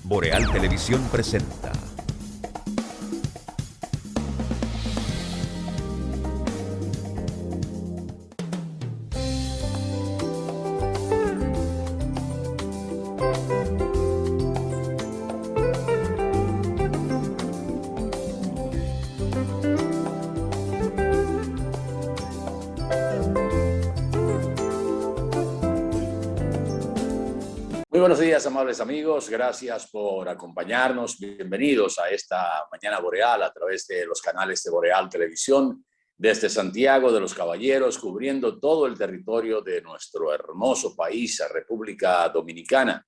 Boreal Televisión presenta. Muy buenos días, amables amigos. Gracias por acompañarnos. Bienvenidos a esta Mañana Boreal a través de los canales de Boreal Televisión desde Santiago de los Caballeros, cubriendo todo el territorio de nuestro hermoso país, la República Dominicana.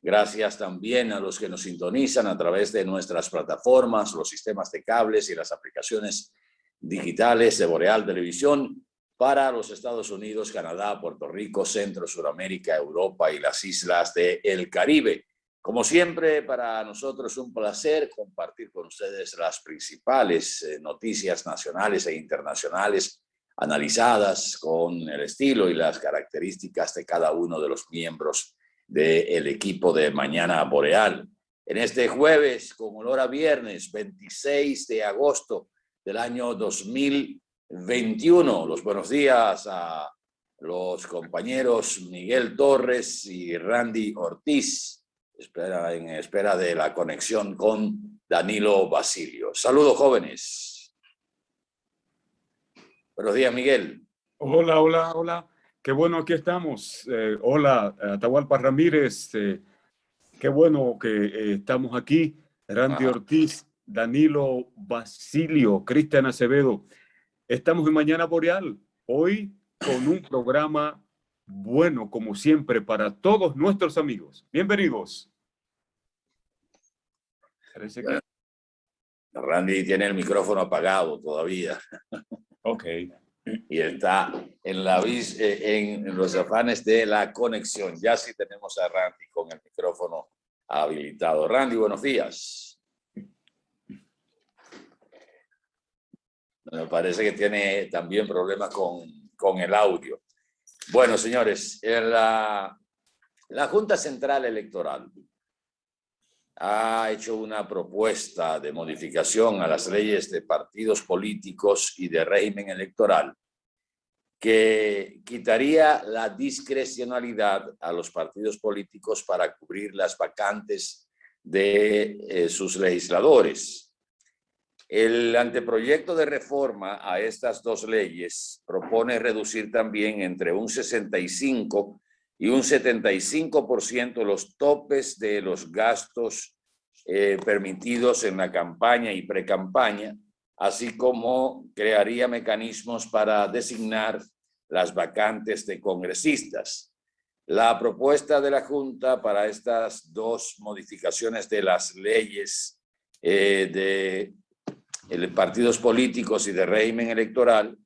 Gracias también a los que nos sintonizan a través de nuestras plataformas, los sistemas de cables y las aplicaciones digitales de Boreal Televisión para los Estados Unidos, Canadá, Puerto Rico, Centro, Suramérica, Europa y las islas del Caribe. Como siempre, para nosotros es un placer compartir con ustedes las principales noticias nacionales e internacionales analizadas con el estilo y las características de cada uno de los miembros del equipo de Mañana Boreal. En este jueves, con olor a viernes, 26 de agosto del año 2021. Los buenos días a los compañeros Miguel Torres y Randy Ortiz, en espera de la conexión con Danilo Basilio. Saludos, jóvenes. Buenos días, Miguel. Hola, hola, hola. Qué bueno, aquí estamos. Hola, Atahualpa Ramírez. Qué bueno que estamos aquí. Randy Ortiz, Danilo Basilio, Cristian Acevedo. Estamos en Mañana Boreal, hoy con un programa bueno, como siempre, para todos nuestros amigos. Bienvenidos. Parece que... Randy tiene el micrófono apagado todavía. Ok. Y está en los afanes de la conexión. Ya sí tenemos a Randy con el micrófono habilitado. Randy, buenos días. Me parece que tiene también problemas con el audio. Bueno, señores, la Junta Central Electoral ha hecho una propuesta de modificación a las leyes de partidos políticos y de régimen electoral que quitaría la discrecionalidad a los partidos políticos para cubrir las vacantes de sus legisladores. El anteproyecto de reforma a estas dos leyes propone reducir también entre un 65 y un 75% los topes de los gastos permitidos en la campaña y precampaña, así como crearía mecanismos para designar las vacantes de congresistas. La propuesta de la Junta para estas dos modificaciones de las leyes de partidos políticos y de régimen electoral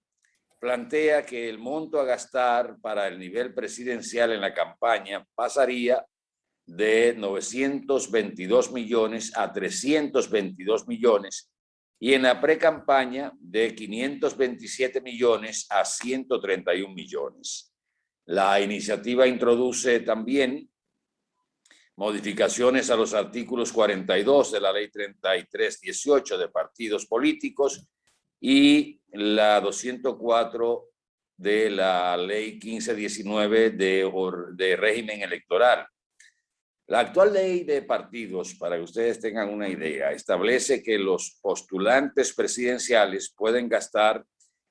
plantea que el monto a gastar para el nivel presidencial en la campaña pasaría de 922 millones a 322 millones y en la precampaña de 527 millones a 131 millones. La iniciativa introduce también modificaciones a los artículos 42 de la Ley 3318 de partidos políticos y la 204 de la Ley 1519 de régimen electoral. La actual ley de partidos, para que ustedes tengan una idea, establece que los postulantes presidenciales pueden gastar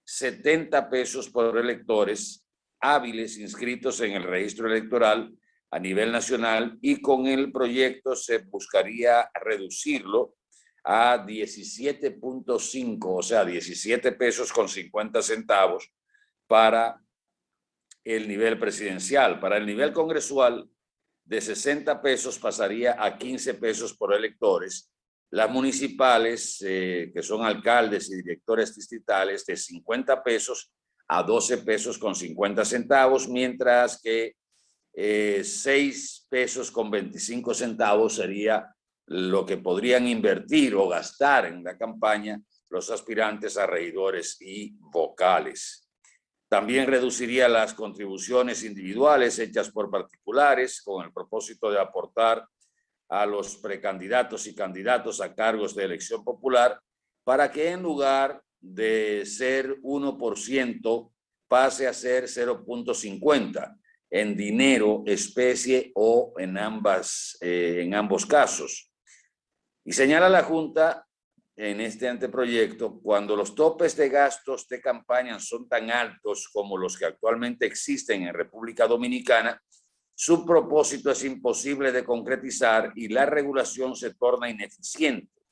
70 pesos por electores hábiles inscritos en el registro electoral a nivel nacional y con el proyecto se buscaría reducirlo a 17.5, o sea, 17 pesos con 50 centavos para el nivel presidencial. Para el nivel congresual, de 60 pesos pasaría a 15 pesos por electores. Las municipales, que son alcaldes y directores distritales, de 50 pesos a 12 pesos con 50 centavos, mientras que 6 pesos con 25 centavos sería lo que podrían invertir o gastar en la campaña los aspirantes a regidores y vocales. También reduciría las contribuciones individuales hechas por particulares con el propósito de aportar a los precandidatos y candidatos a cargos de elección popular para que en lugar de ser 1% pase a ser 0.50 en dinero, especie o en ambos casos. Y señala la Junta en este anteproyecto, cuando los topes de gastos de campaña son tan altos como los que actualmente existen en República Dominicana, su propósito es imposible de concretizar y la regulación se torna ineficiente.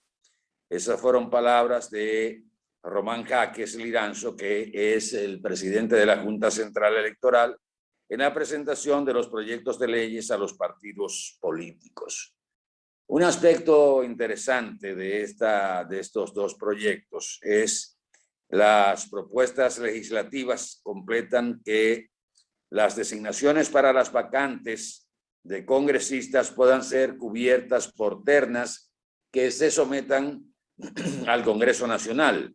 Esas fueron palabras de Román Jaques Liranzo, que es el presidente de la Junta Central Electoral, en la presentación de los proyectos de leyes a los partidos políticos. Un aspecto interesante de estos dos proyectos es las propuestas legislativas completan que las designaciones para las vacantes de congresistas puedan ser cubiertas por ternas que se sometan al Congreso Nacional.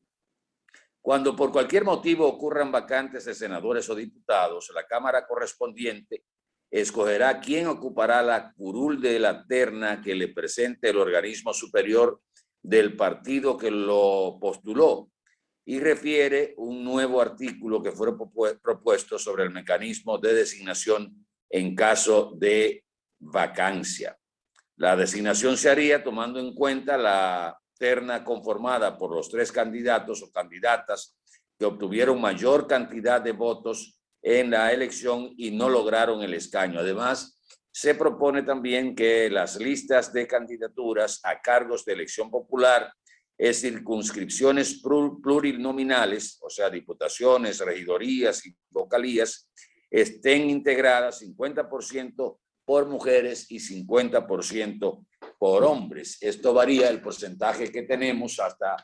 Cuando por cualquier motivo ocurran vacantes de senadores o diputados, la Cámara correspondiente escogerá quién ocupará la curul de la terna que le presente el organismo superior del partido que lo postuló y refiere un nuevo artículo que fue propuesto sobre el mecanismo de designación en caso de vacancia. La designación se haría tomando en cuenta la terna conformada por los 3 candidatos o candidatas que obtuvieron mayor cantidad de votos en la elección y no lograron el escaño. Además, se propone también que las listas de candidaturas a cargos de elección popular es circunscripciones plurinominales, o sea, diputaciones, regidorías y vocalías, estén integradas 50% por mujeres y 50% por hombres. Esto varía el porcentaje que tenemos hasta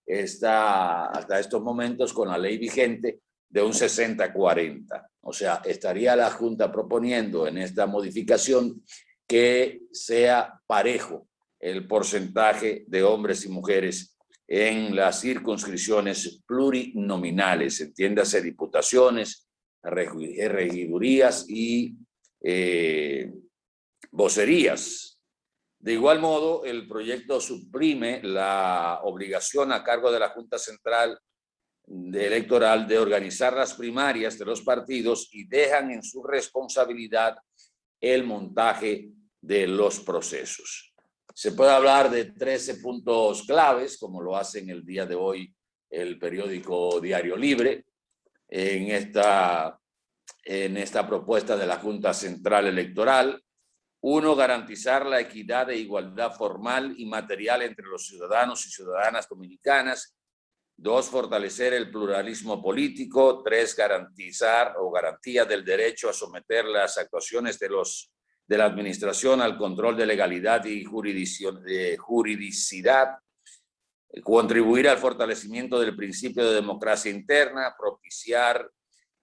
estos momentos con la ley vigente de un 60-40. O sea, estaría la Junta proponiendo en esta modificación que sea parejo el porcentaje de hombres y mujeres en las circunscripciones plurinominales, entiéndase diputaciones, regidurías y vocerías. De igual modo, el proyecto suprime la obligación a cargo de la Junta Central Electoral de organizar las primarias de los partidos y dejan en su responsabilidad el montaje de los procesos. Se puede hablar de 13 puntos claves, como lo hace en el día de hoy el periódico Diario Libre, en esta propuesta de la Junta Central Electoral. 1, garantizar la equidad e igualdad formal y material entre los ciudadanos y ciudadanas dominicanas. 2, fortalecer el pluralismo político. 3, garantizar o garantía del derecho a someter las actuaciones de la administración al control de legalidad y juridicidad. Contribuir al fortalecimiento del principio de democracia interna, propiciar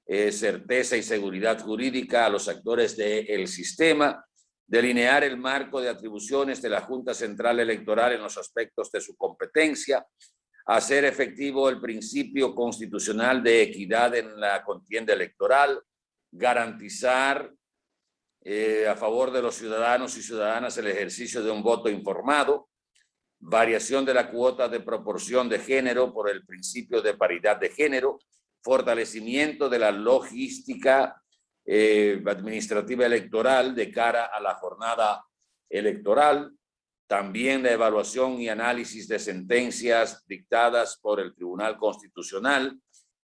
certeza y seguridad jurídica a los actores del sistema, delinear el marco de atribuciones de la Junta Central Electoral en los aspectos de su competencia, hacer efectivo el principio constitucional de equidad en la contienda electoral, garantizar a favor de los ciudadanos y ciudadanas el ejercicio de un voto informado, variación de la cuota de proporción de género por el principio de paridad de género, fortalecimiento de la logística administrativa electoral de cara a la jornada electoral, también la evaluación y análisis de sentencias dictadas por el Tribunal Constitucional,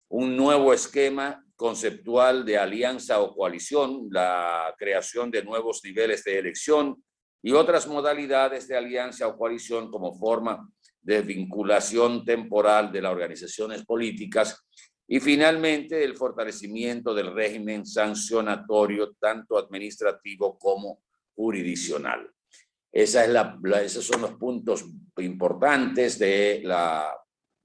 un nuevo esquema conceptual de alianza o coalición, la creación de nuevos niveles de elección y otras modalidades de alianza o coalición como forma de vinculación temporal de las organizaciones políticas y finalmente el fortalecimiento del régimen sancionatorio tanto administrativo como jurisdiccional. Esos son los puntos importantes de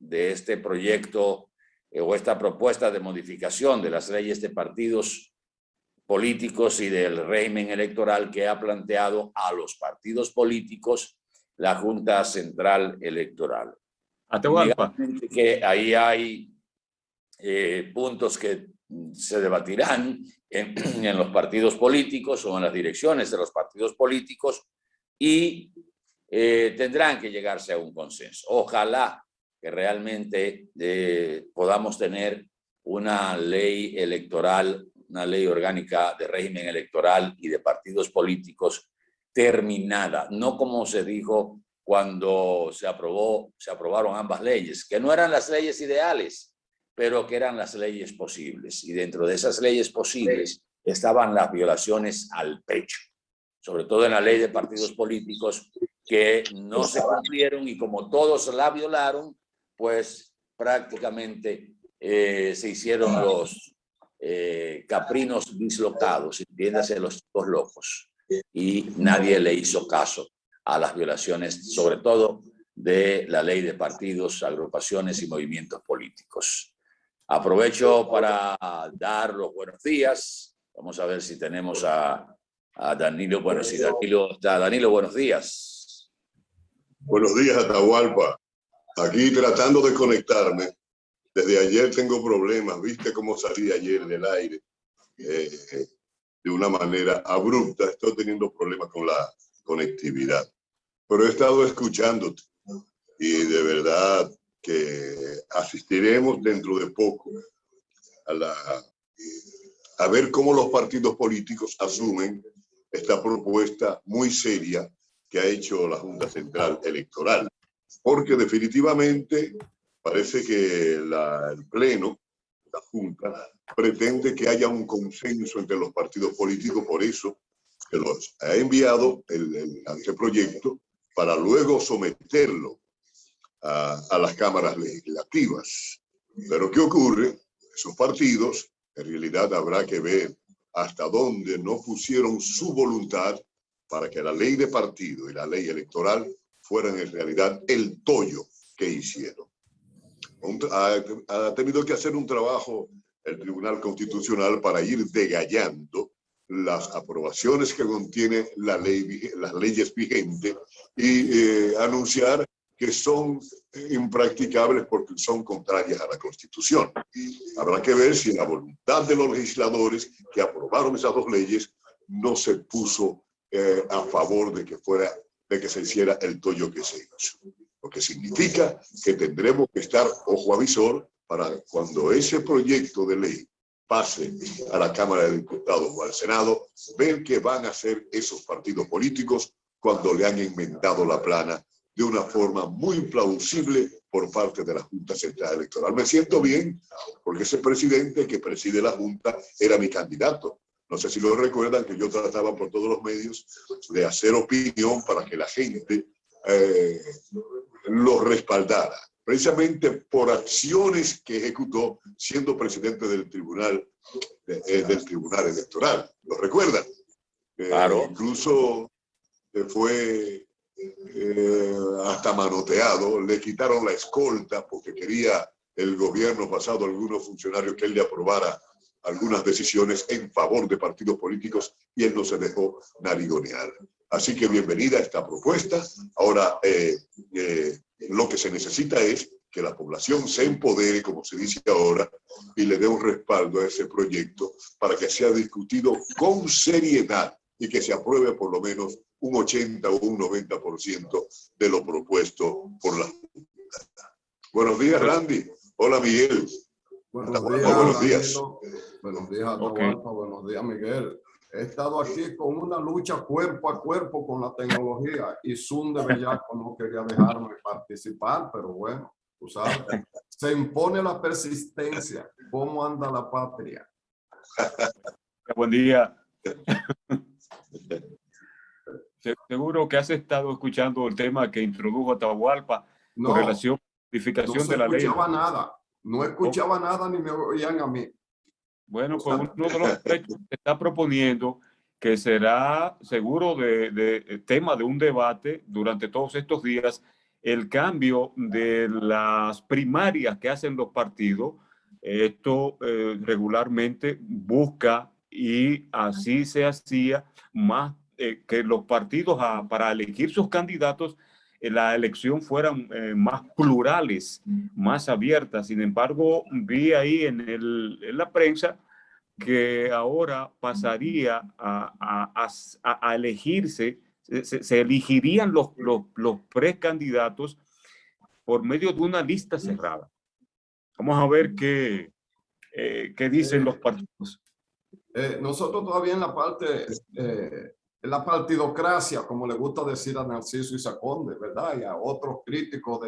este proyecto o esta propuesta de modificación de las leyes de partidos políticos y del régimen electoral que ha planteado a los partidos políticos la Junta Central Electoral. Atahualpa. Que ahí hay puntos que se debatirán en los partidos políticos o en las direcciones de los partidos políticos y tendrán que llegarse a un consenso. Ojalá que realmente podamos tener una ley electoral, una ley orgánica de régimen electoral y de partidos políticos terminada, no como se dijo cuando se aprobaron ambas leyes, que no eran las leyes ideales, pero que eran las leyes posibles. Y dentro de esas leyes posibles estaban las violaciones al pecho, sobre todo en la ley de partidos políticos, que no se cumplieron y como todos la violaron, pues prácticamente se hicieron los caprinos dislocados, entiéndase, los chicos locos, y nadie le hizo caso a las violaciones, sobre todo de la ley de partidos, agrupaciones y movimientos políticos. Aprovecho para dar los buenos días. Vamos a ver si tenemos a Danilo. Bueno, si Danilo está. Danilo, buenos días. Buenos días, Atahualpa. Aquí tratando de conectarme. Desde ayer tengo problemas. ¿Viste cómo salí ayer del aire? De una manera abrupta. Estoy teniendo problemas con la conectividad. Pero he estado escuchándote. Y de verdad que asistiremos dentro de poco a ver cómo los partidos políticos asumen esta propuesta muy seria que ha hecho la Junta Central Electoral. Porque definitivamente parece que el Pleno, la Junta, pretende que haya un consenso entre los partidos políticos, por eso que los ha enviado el anteproyecto para luego someterlo a las cámaras legislativas. Pero ¿qué ocurre? Esos partidos, en realidad habrá que ver hasta dónde no pusieron su voluntad para que la ley de partido y la ley electoral fueran en realidad el tollo que hicieron. Ha tenido que hacer un trabajo el Tribunal Constitucional para ir degallando las aprobaciones que contiene la ley, las leyes vigentes y anunciar que son impracticables porque son contrarias a la Constitución. Habrá que ver si la voluntad de los legisladores que aprobaron esas dos leyes no se puso a favor de que se hiciera el tollo que se hizo. Lo que significa que tendremos que estar ojo avisor para cuando ese proyecto de ley pase a la Cámara de Diputados o al Senado, ver qué van a hacer esos partidos políticos cuando le han enmendado la plana de una forma muy plausible por parte de la Junta Central Electoral. Me siento bien porque ese presidente que preside la Junta era mi candidato. No sé si lo recuerdan, que yo trataba por todos los medios de hacer opinión para que la gente lo respaldara, precisamente por acciones que ejecutó siendo presidente del Tribunal Electoral. ¿Lo recuerdan? Claro. Incluso fue hasta manoteado, le quitaron la escolta porque quería el gobierno pasado algunos funcionarios que él le aprobara algunas decisiones en favor de partidos políticos y él no se dejó narigonear. Así que bienvenida a esta propuesta. Ahora lo que se necesita es que la población se empodere, como se dice ahora, y le dé un respaldo a ese proyecto para que sea discutido con seriedad y que se apruebe por lo menos un 80 o un 90% de lo propuesto por la Junta. Buenos días, Randy. Hola, Miguel. Buenos días. Buenos días, Atahualpa. Buenos días, Miguel. He estado aquí con una lucha cuerpo a cuerpo con la tecnología y Zoom de bellaco no quería dejarme participar, pero bueno, tú sabes, se impone la persistencia. ¿Cómo anda la patria? Buen día. Seguro que has estado escuchando el tema que introdujo Atahualpa con relación a la modificación de la ley. No escuchaba nada. No escuchaba nada ni me oían a mí. Bueno, pues uno de los derechos que está proponiendo, que será seguro de tema de un debate durante todos estos días, el cambio de las primarias que hacen los partidos. Esto regularmente busca, y así se hacía, más que los partidos para elegir sus candidatos, la elección fueran más plurales, más abiertas. Sin embargo, vi ahí en la prensa que ahora pasaría a elegirse se elegirían los precandidatos por medio de una lista cerrada. Vamos a ver qué dicen los partidos. Nosotros todavía en la partidocracia, como le gusta decir a Narciso Isaconde, ¿verdad? Y a otros críticos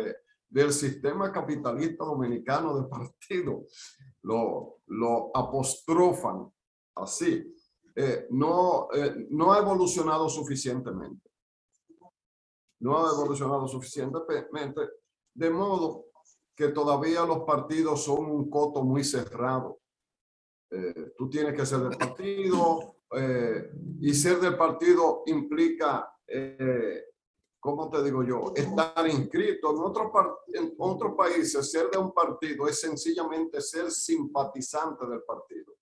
del sistema capitalista dominicano de partido, lo apostrofan así. No ha evolucionado suficientemente. No ha evolucionado suficientemente, de modo que todavía los partidos son un coto muy cerrado. Tú tienes que ser del partido, y ser del partido implica, ¿cómo te digo yo? Estar inscrito. En otros países, ser de un partido es sencillamente ser simpatizante del partido.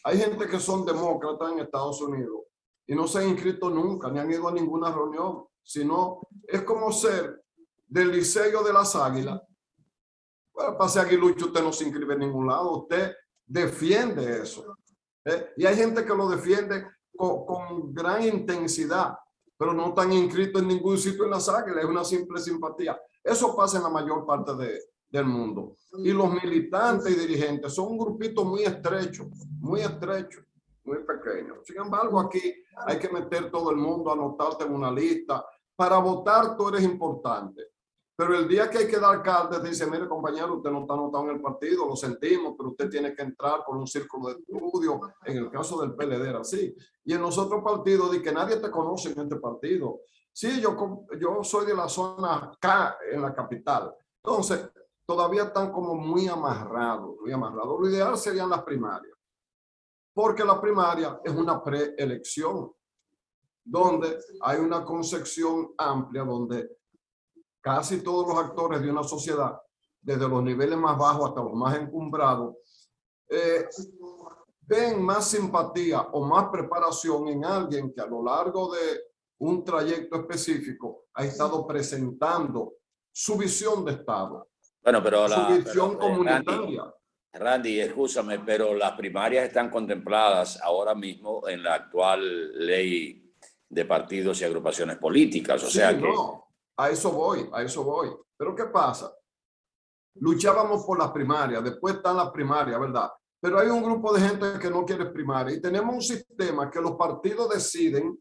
Hay gente que son demócratas en Estados Unidos y no se han inscrito nunca, ni han ido a ninguna reunión, sino es como ser del Liceo de las Águilas. Bueno, para ser aguilucho usted no se inscribe en ningún lado, usted defiende eso. Y hay gente que lo defiende con gran intensidad, pero no están inscritos en ningún sitio en las Águilas, es una simple simpatía. Eso pasa en la mayor parte del mundo. Y los militantes y dirigentes son un grupito muy estrecho, muy pequeño. Sin embargo, aquí hay que meter todo el mundo, anotarte en una lista. Para votar tú eres importante. Pero el día que hay que dar cartas, dice, mire compañero, usted no está anotado en el partido, lo sentimos, pero usted tiene que entrar por un círculo de estudio, en el caso del PLD era así. Y en los otros partidos, de que nadie te conoce en este partido. Sí, yo soy de la zona K en la capital. Entonces, todavía están como muy amarrados, muy amarrados. Lo ideal serían las primarias, porque la primaria es una preelección, donde hay una concepción amplia, donde casi todos los actores de una sociedad, desde los niveles más bajos hasta los más encumbrados, ven más simpatía o más preparación en alguien que a lo largo de un trayecto específico ha estado presentando su visión de Estado, bueno, pero su visión comunitaria. Randy, escúchame, pero las primarias están contempladas ahora mismo en la actual ley de partidos y agrupaciones políticas. O sea que... No, a eso voy. Pero ¿qué pasa? Luchábamos por las primarias, después están las primarias, ¿verdad? Pero hay un grupo de gente que no quiere primaria y tenemos un sistema que los partidos deciden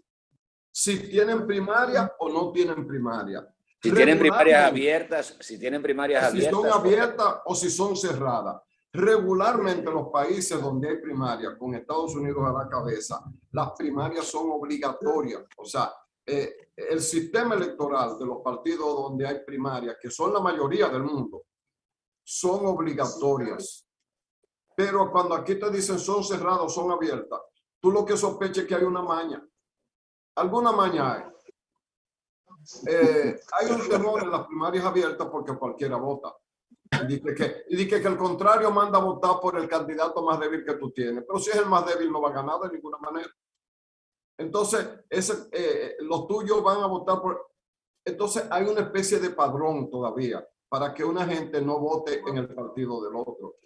si tienen primaria o no tienen primaria. Si tienen primarias abiertas, si tienen primarias abiertas. Si son abiertas o si son cerradas. Regularmente en los países donde hay primaria, con Estados Unidos a la cabeza, las primarias son obligatorias. O sea, el sistema electoral de los partidos donde hay primarias, que son la mayoría del mundo, son obligatorias. Pero cuando aquí te dicen son cerradas, son abiertas, tú lo que sospechas es que hay una maña. Alguna maña hay. Hay un temor en las primarias abiertas porque cualquiera vota. Y dice que el contrario manda a votar por el candidato más débil que tú tienes. Pero si es el más débil, no va a ganar de ninguna manera. Entonces, los tuyos van a votar por... Entonces, hay una especie de padrón todavía para que una gente no vote en el partido del otro.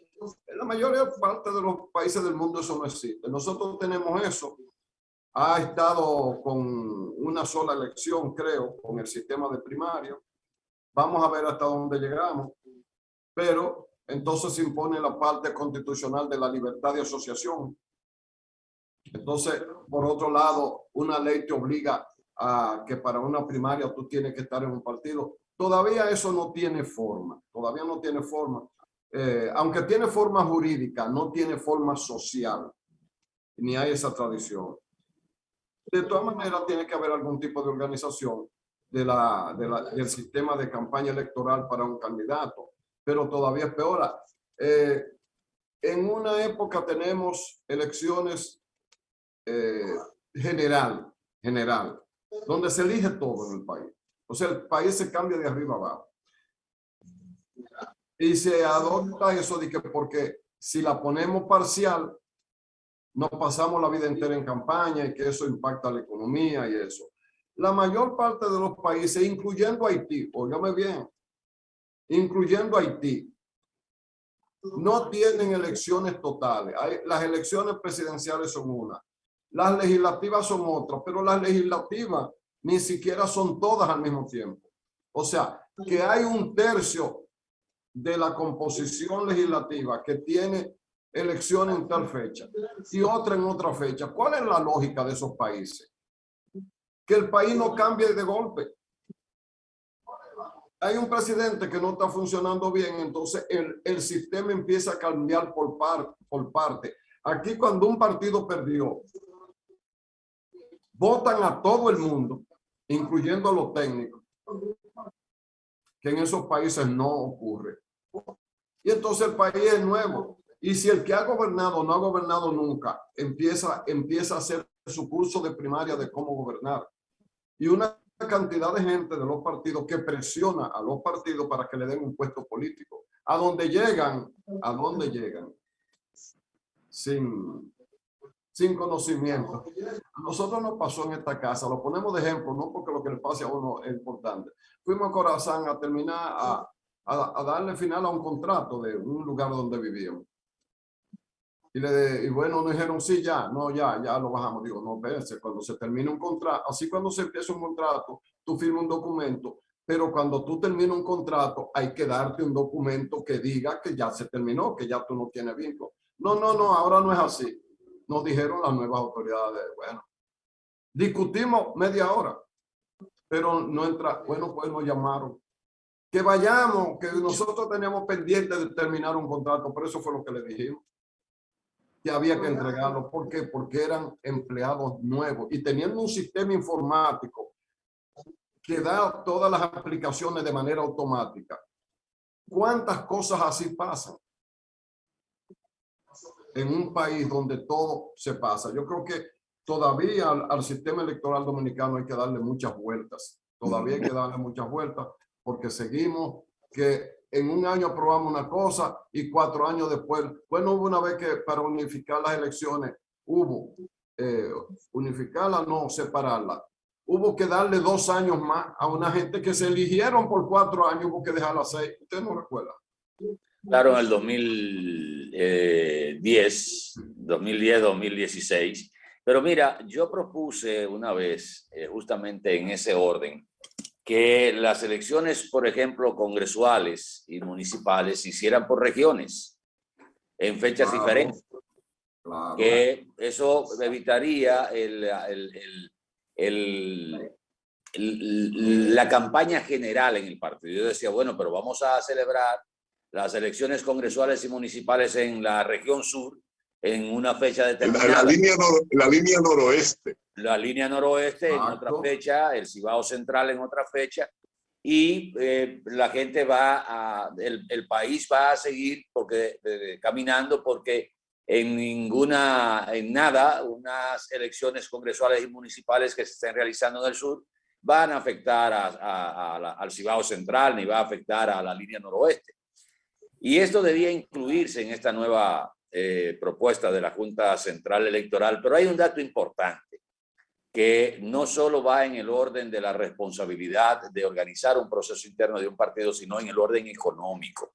En la mayor parte de los países del mundo eso no existe. Nosotros tenemos eso. Ha estado con una sola elección, creo, con el sistema de primaria. Vamos a ver hasta dónde llegamos. Pero entonces se impone la parte constitucional de la libertad de asociación. Entonces, por otro lado, una ley te obliga a que para una primaria tú tienes que estar en un partido. Todavía eso no tiene forma. Todavía no tiene forma. Aunque tiene forma jurídica, no tiene forma social. Ni hay esa tradición. De todas maneras, tiene que haber algún tipo de organización del sistema de campaña electoral para un candidato. Pero todavía es peor. En una época tenemos elecciones general, donde se elige todo en el país. O sea, el país se cambia de arriba abajo. Y se adopta eso de que porque si la ponemos parcial, nos pasamos la vida entera en campaña y que eso impacta la economía y eso. La mayor parte de los países, incluyendo Haití, óigame bien, incluyendo Haití, no tienen elecciones totales. Las elecciones presidenciales son una, las legislativas son otras, pero las legislativas ni siquiera son todas al mismo tiempo. O sea, que hay un tercio de la composición legislativa que tiene elecciones en tal fecha y otra en otra fecha. ¿Cuál es la lógica de esos países? Que el país no cambie de golpe. Hay un presidente que no está funcionando bien, entonces el sistema empieza a cambiar por parte. Aquí cuando un partido perdió, votan a todo el mundo, incluyendo a los técnicos, que en esos países no ocurre. Y entonces el país es nuevo. Y si el que ha gobernado no ha gobernado nunca, empieza a hacer su curso de primaria de cómo gobernar. Y una cantidad de gente de los partidos que presiona a los partidos para que le den un puesto político. ¿A dónde llegan? ¿A dónde llegan? Sin conocimiento. A nosotros nos pasó en esta casa, lo ponemos de ejemplo, no porque lo que le pase a uno es importante. Fuimos a Corazán a terminar, a darle final a un contrato de un lugar donde vivíamos. Y bueno, nos dijeron, sí, ya lo bajamos. Digo, no, espérense, cuando se termina un contrato, así cuando se empieza un contrato, tú firmas un documento, pero cuando tú terminas un contrato, hay que darte un documento que diga que ya se terminó, que ya tú no tienes vínculo. No, ahora no es así. Nos dijeron las nuevas autoridades, bueno, discutimos media hora, pero no entra, bueno, pues nos llamaron. Que vayamos, que nosotros teníamos pendiente de terminar un contrato, por eso fue lo que le dijimos. Que había que entregarlo. ¿Por qué? Porque eran empleados nuevos y teniendo un sistema informático que da todas las aplicaciones de manera automática. ¿Cuántas cosas así pasan en un país donde todo se pasa? Yo creo que todavía al sistema electoral dominicano hay que darle muchas vueltas. Todavía hay que darle muchas vueltas porque seguimos que en un año aprobamos una cosa y 4 años después, bueno, hubo una vez que para unificar las elecciones, unificarlas, no, separarlas. Hubo que darle 2 años más a una gente que se eligieron por 4 años, hubo que dejarla 6. ¿Usted no recuerda? Claro, en el 2010, 2016. Pero mira, yo propuse una vez, justamente en ese orden, que las elecciones, por ejemplo, congresuales y municipales se hicieran por regiones, en fechas diferentes. Claro. Que eso evitaría la campaña general en el partido. Yo decía, bueno, pero vamos a celebrar las elecciones congresuales y municipales en la región sur en una fecha determinada. La línea noroeste. La línea noroeste en otra fecha, el Cibao Central en otra fecha, y la gente el país va a seguir caminando porque en nada unas elecciones congresuales y municipales que se estén realizando en el sur van a afectar al Cibao Central ni va a afectar a la línea noroeste. Y esto debía incluirse en esta nueva propuesta de la Junta Central Electoral, pero hay un dato importante que no solo va en el orden de la responsabilidad de organizar un proceso interno de un partido, sino en el orden económico.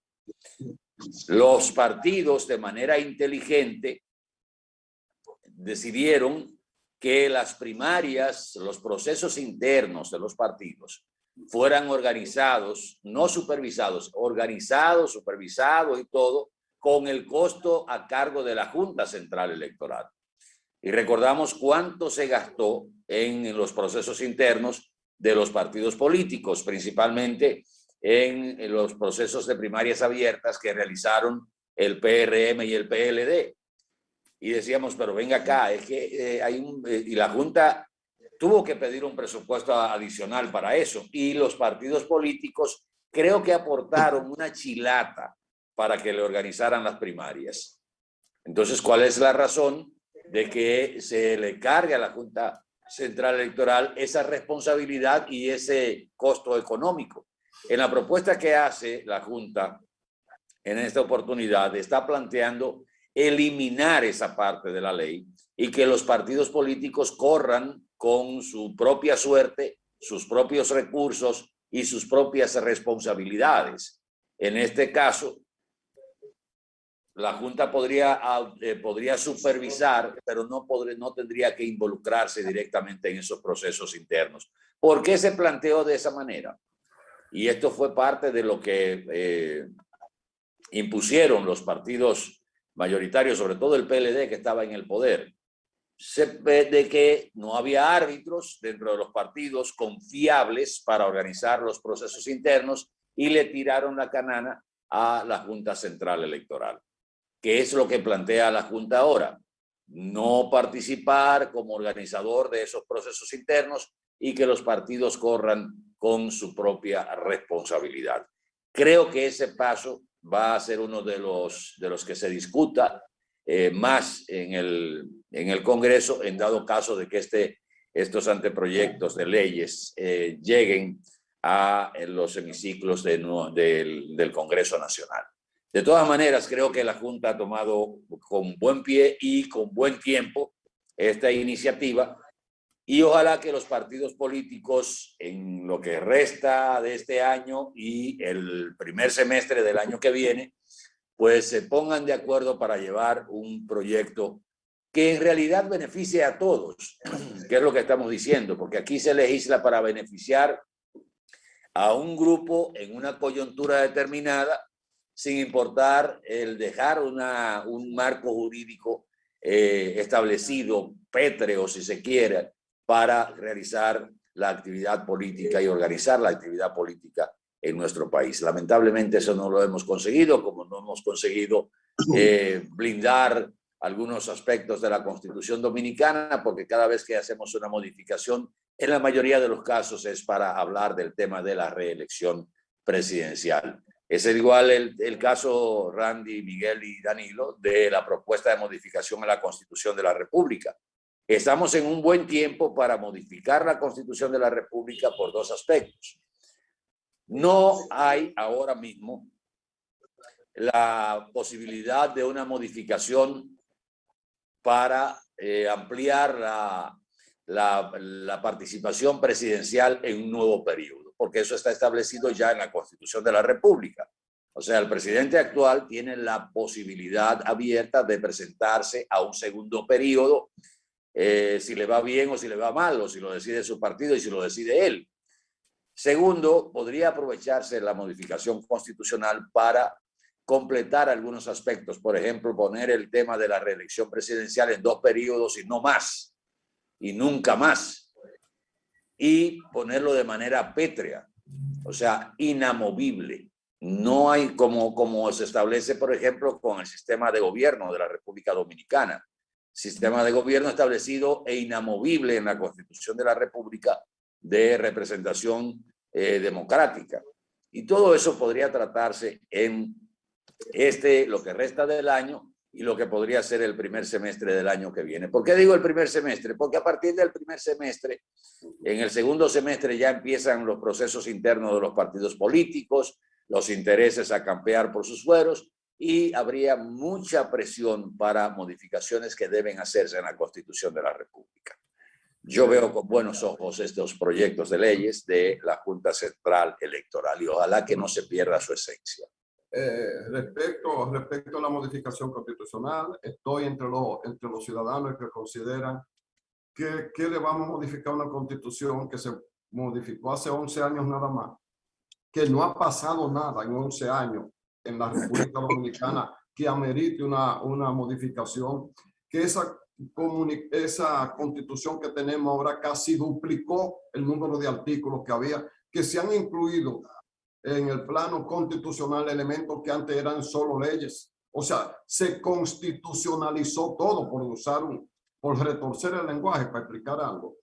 Los partidos, de manera inteligente, decidieron que las primarias, los procesos internos de los partidos, fueran organizados, no supervisados, organizados, supervisados y todo, con el costo a cargo de la Junta Central Electoral. Y recordamos cuánto se gastó en los procesos internos de los partidos políticos, principalmente en los procesos de primarias abiertas que realizaron el PRM y el PLD. Y decíamos, pero venga acá, es que y la Junta tuvo que pedir un presupuesto adicional para eso. Y los partidos políticos creo que aportaron una chilata para que le organizaran las primarias. Entonces, ¿cuál es la razón de que se le cargue a la Junta Central Electoral esa responsabilidad y ese costo económico? En la propuesta que hace la Junta en esta oportunidad está planteando eliminar esa parte de la ley y que los partidos políticos corran con su propia suerte, sus propios recursos y sus propias responsabilidades. En este caso, la Junta podría supervisar, pero no tendría que involucrarse directamente en esos procesos internos. ¿Por qué se planteó de esa manera? Y esto fue parte de lo que impusieron los partidos mayoritarios, sobre todo el PLD que estaba en el poder, de que no había árbitros dentro de los partidos confiables para organizar los procesos internos y le tiraron la canana a la Junta Central Electoral. ¿Qué es lo que plantea la Junta ahora? No participar como organizador de esos procesos internos y que los partidos corran con su propia responsabilidad. Creo que ese paso va a ser uno de los que se discuta más en el Congreso, en dado caso de que estos anteproyectos de leyes lleguen a los hemiciclos del Congreso Nacional. De todas maneras, creo que la Junta ha tomado con buen pie y con buen tiempo esta iniciativa, y ojalá que los partidos políticos en lo que resta de este año y el primer semestre del año que viene, pues se pongan de acuerdo para llevar un proyecto que en realidad beneficie a todos, que es lo que estamos diciendo, porque aquí se legisla para beneficiar a un grupo en una coyuntura determinada, sin importar el dejar un marco jurídico establecido, pétreo si se quiere, para realizar la actividad política y organizar la actividad política en nuestro país. Lamentablemente eso no lo hemos conseguido, como no hemos conseguido blindar algunos aspectos de la Constitución Dominicana, porque cada vez que hacemos una modificación, en la mayoría de los casos es para hablar del tema de la reelección presidencial. Es igual el caso, Randy, Miguel y Danilo, de la propuesta de modificación a la Constitución de la República. Estamos en un buen tiempo para modificar la Constitución de la República por dos aspectos. No hay ahora mismo la posibilidad de una modificación para ampliar la participación presidencial en un nuevo periodo, porque eso está establecido ya en la Constitución de la República. O sea, el presidente actual tiene la posibilidad abierta de presentarse a un segundo periodo, si le va bien o si le va mal, o si lo decide su partido y si lo decide él. Segundo, podría aprovecharse la modificación constitucional para completar algunos aspectos. Por ejemplo, poner el tema de la reelección presidencial en 2 periodos y no más, y nunca más. Y ponerlo de manera pétrea, o sea, inamovible. No hay como se establece, por ejemplo, con el sistema de gobierno de la República Dominicana. Sistema de gobierno establecido e inamovible en la Constitución de la República de representación democrática. Y todo eso podría tratarse en lo que resta del año y lo que podría ser el primer semestre del año que viene. ¿Por qué digo el primer semestre? Porque a partir del primer semestre, en el segundo semestre ya empiezan los procesos internos de los partidos políticos, los intereses a campear por sus fueros, y habría mucha presión para modificaciones que deben hacerse en la Constitución de la República. Yo veo con buenos ojos estos proyectos de leyes de la Junta Central Electoral y ojalá que no se pierda su esencia. Respecto a la modificación constitucional, estoy entre los ciudadanos que consideran que debamos modificar una constitución que se modificó hace 11 años nada más, que no ha pasado nada en 11 años en la República Dominicana que amerite una modificación, que esa constitución que tenemos ahora casi duplicó el número de artículos que había, que se han incluido en el plano constitucional elementos que antes eran solo leyes. O sea, se constitucionalizó todo, por retorcer el lenguaje para explicar algo,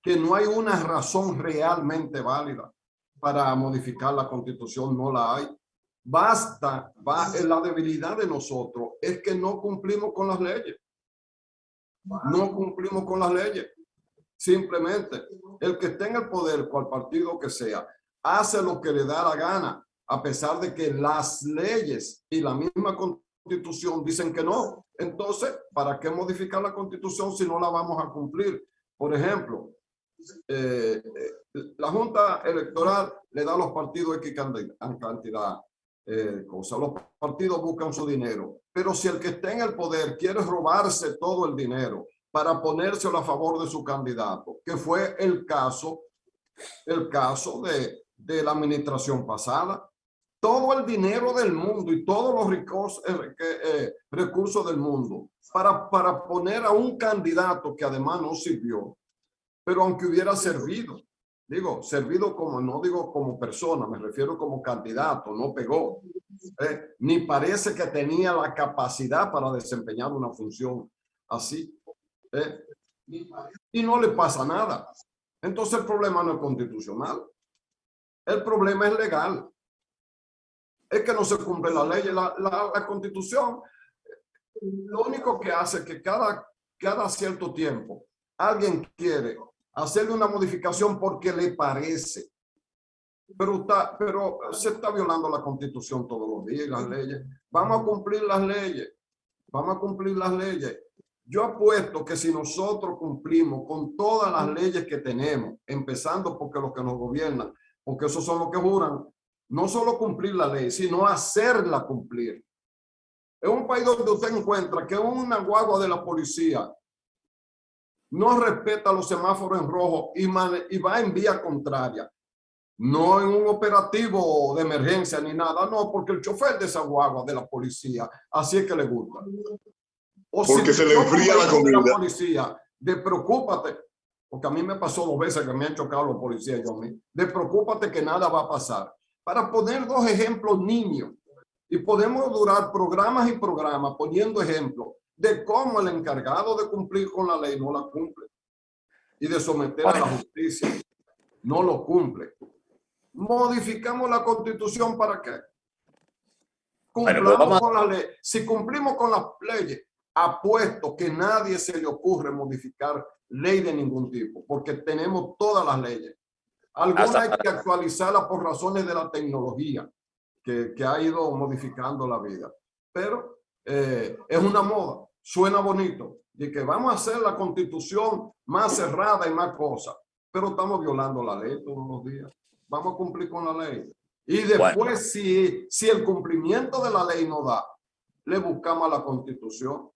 que no hay una razón realmente válida para modificar la constitución, no la hay. La debilidad de nosotros es que no cumplimos con las leyes. No cumplimos con las leyes. Simplemente, el que esté en el poder, cual partido que sea, hace lo que le da la gana, a pesar de que las leyes y la misma constitución dicen que no. Entonces, ¿para qué modificar la constitución si no la vamos a cumplir? Por ejemplo, la Junta Electoral le da a los partidos X cantidad de cosas. Los partidos buscan su dinero. Pero si el que está en el poder quiere robarse todo el dinero para ponérselo a favor de su candidato, que fue el caso el caso de la administración pasada. Todo el dinero del mundo y todos los recursos del mundo para poner a un candidato que además no sirvió, pero aunque hubiera servido, digo, servido como, no digo como persona, me refiero como candidato, no pegó, ni parece que tenía la capacidad para desempeñar una función así, y no le pasa nada. Entonces el problema no es constitucional, el problema es legal. Es que no se cumple la ley, la Constitución. Lo único que hace es que cada cierto tiempo alguien quiere hacerle una modificación porque le parece. Pero se está violando la Constitución todos los días y las leyes. Vamos a cumplir las leyes. Vamos a cumplir las leyes. Yo apuesto que si nosotros cumplimos con todas las leyes que tenemos, empezando porque los que nos gobiernan, porque esos son los que juran, no solo cumplir la ley, sino hacerla cumplir. Es un país donde usted encuentra que una guagua de la policía no respeta los semáforos en rojo y va en vía contraria. No en un operativo de emergencia ni nada, no, porque el chofer de esa guagua de la policía, así es que le gusta. O porque si se le enfría la comida. La policía, preocúpate, porque a mí me pasó 2 veces que me han chocado los policías, preocúpate que nada va a pasar. Para poner 2 ejemplos niños, y podemos durar programas y programas poniendo ejemplos de cómo el encargado de cumplir con la ley no la cumple y de someter a la justicia no lo cumple. Modificamos la Constitución, ¿para qué? Cumplamos con la ley. Si cumplimos con las leyes, apuesto que nadie se le ocurre modificar ley de ningún tipo, porque tenemos todas las leyes. Algunas hay que actualizarlas por razones de la tecnología que ha ido modificando la vida. Pero es una moda, suena bonito, de que vamos a hacer la Constitución más cerrada y más cosas, pero estamos violando la ley todos los días. Vamos a cumplir con la ley. Y después, si el cumplimiento de la ley no da, le buscamos a la Constitución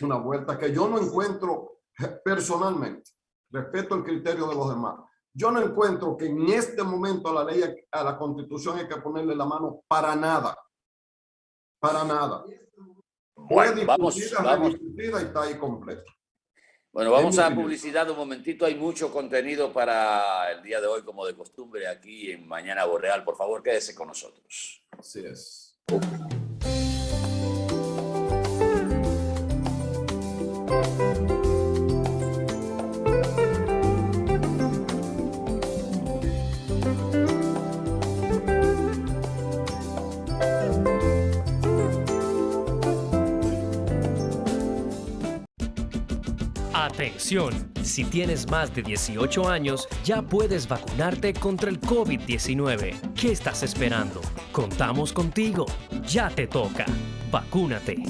una vuelta que yo no encuentro personalmente. Respeto el criterio de los demás. Yo no encuentro que en este momento a la ley, a la Constitución hay que ponerle la mano para nada. Para nada. Bueno, vamos. Y está ahí completo. Bueno, vamos a publicidad un momentito. Hay mucho contenido para el día de hoy, como de costumbre, aquí en Mañana Borreal. Por favor, quédese con nosotros. Así es. Atención, si tienes más de 18 años, ya puedes vacunarte contra el COVID-19. ¿Qué estás esperando? Contamos contigo. Ya te toca. Vacúnate.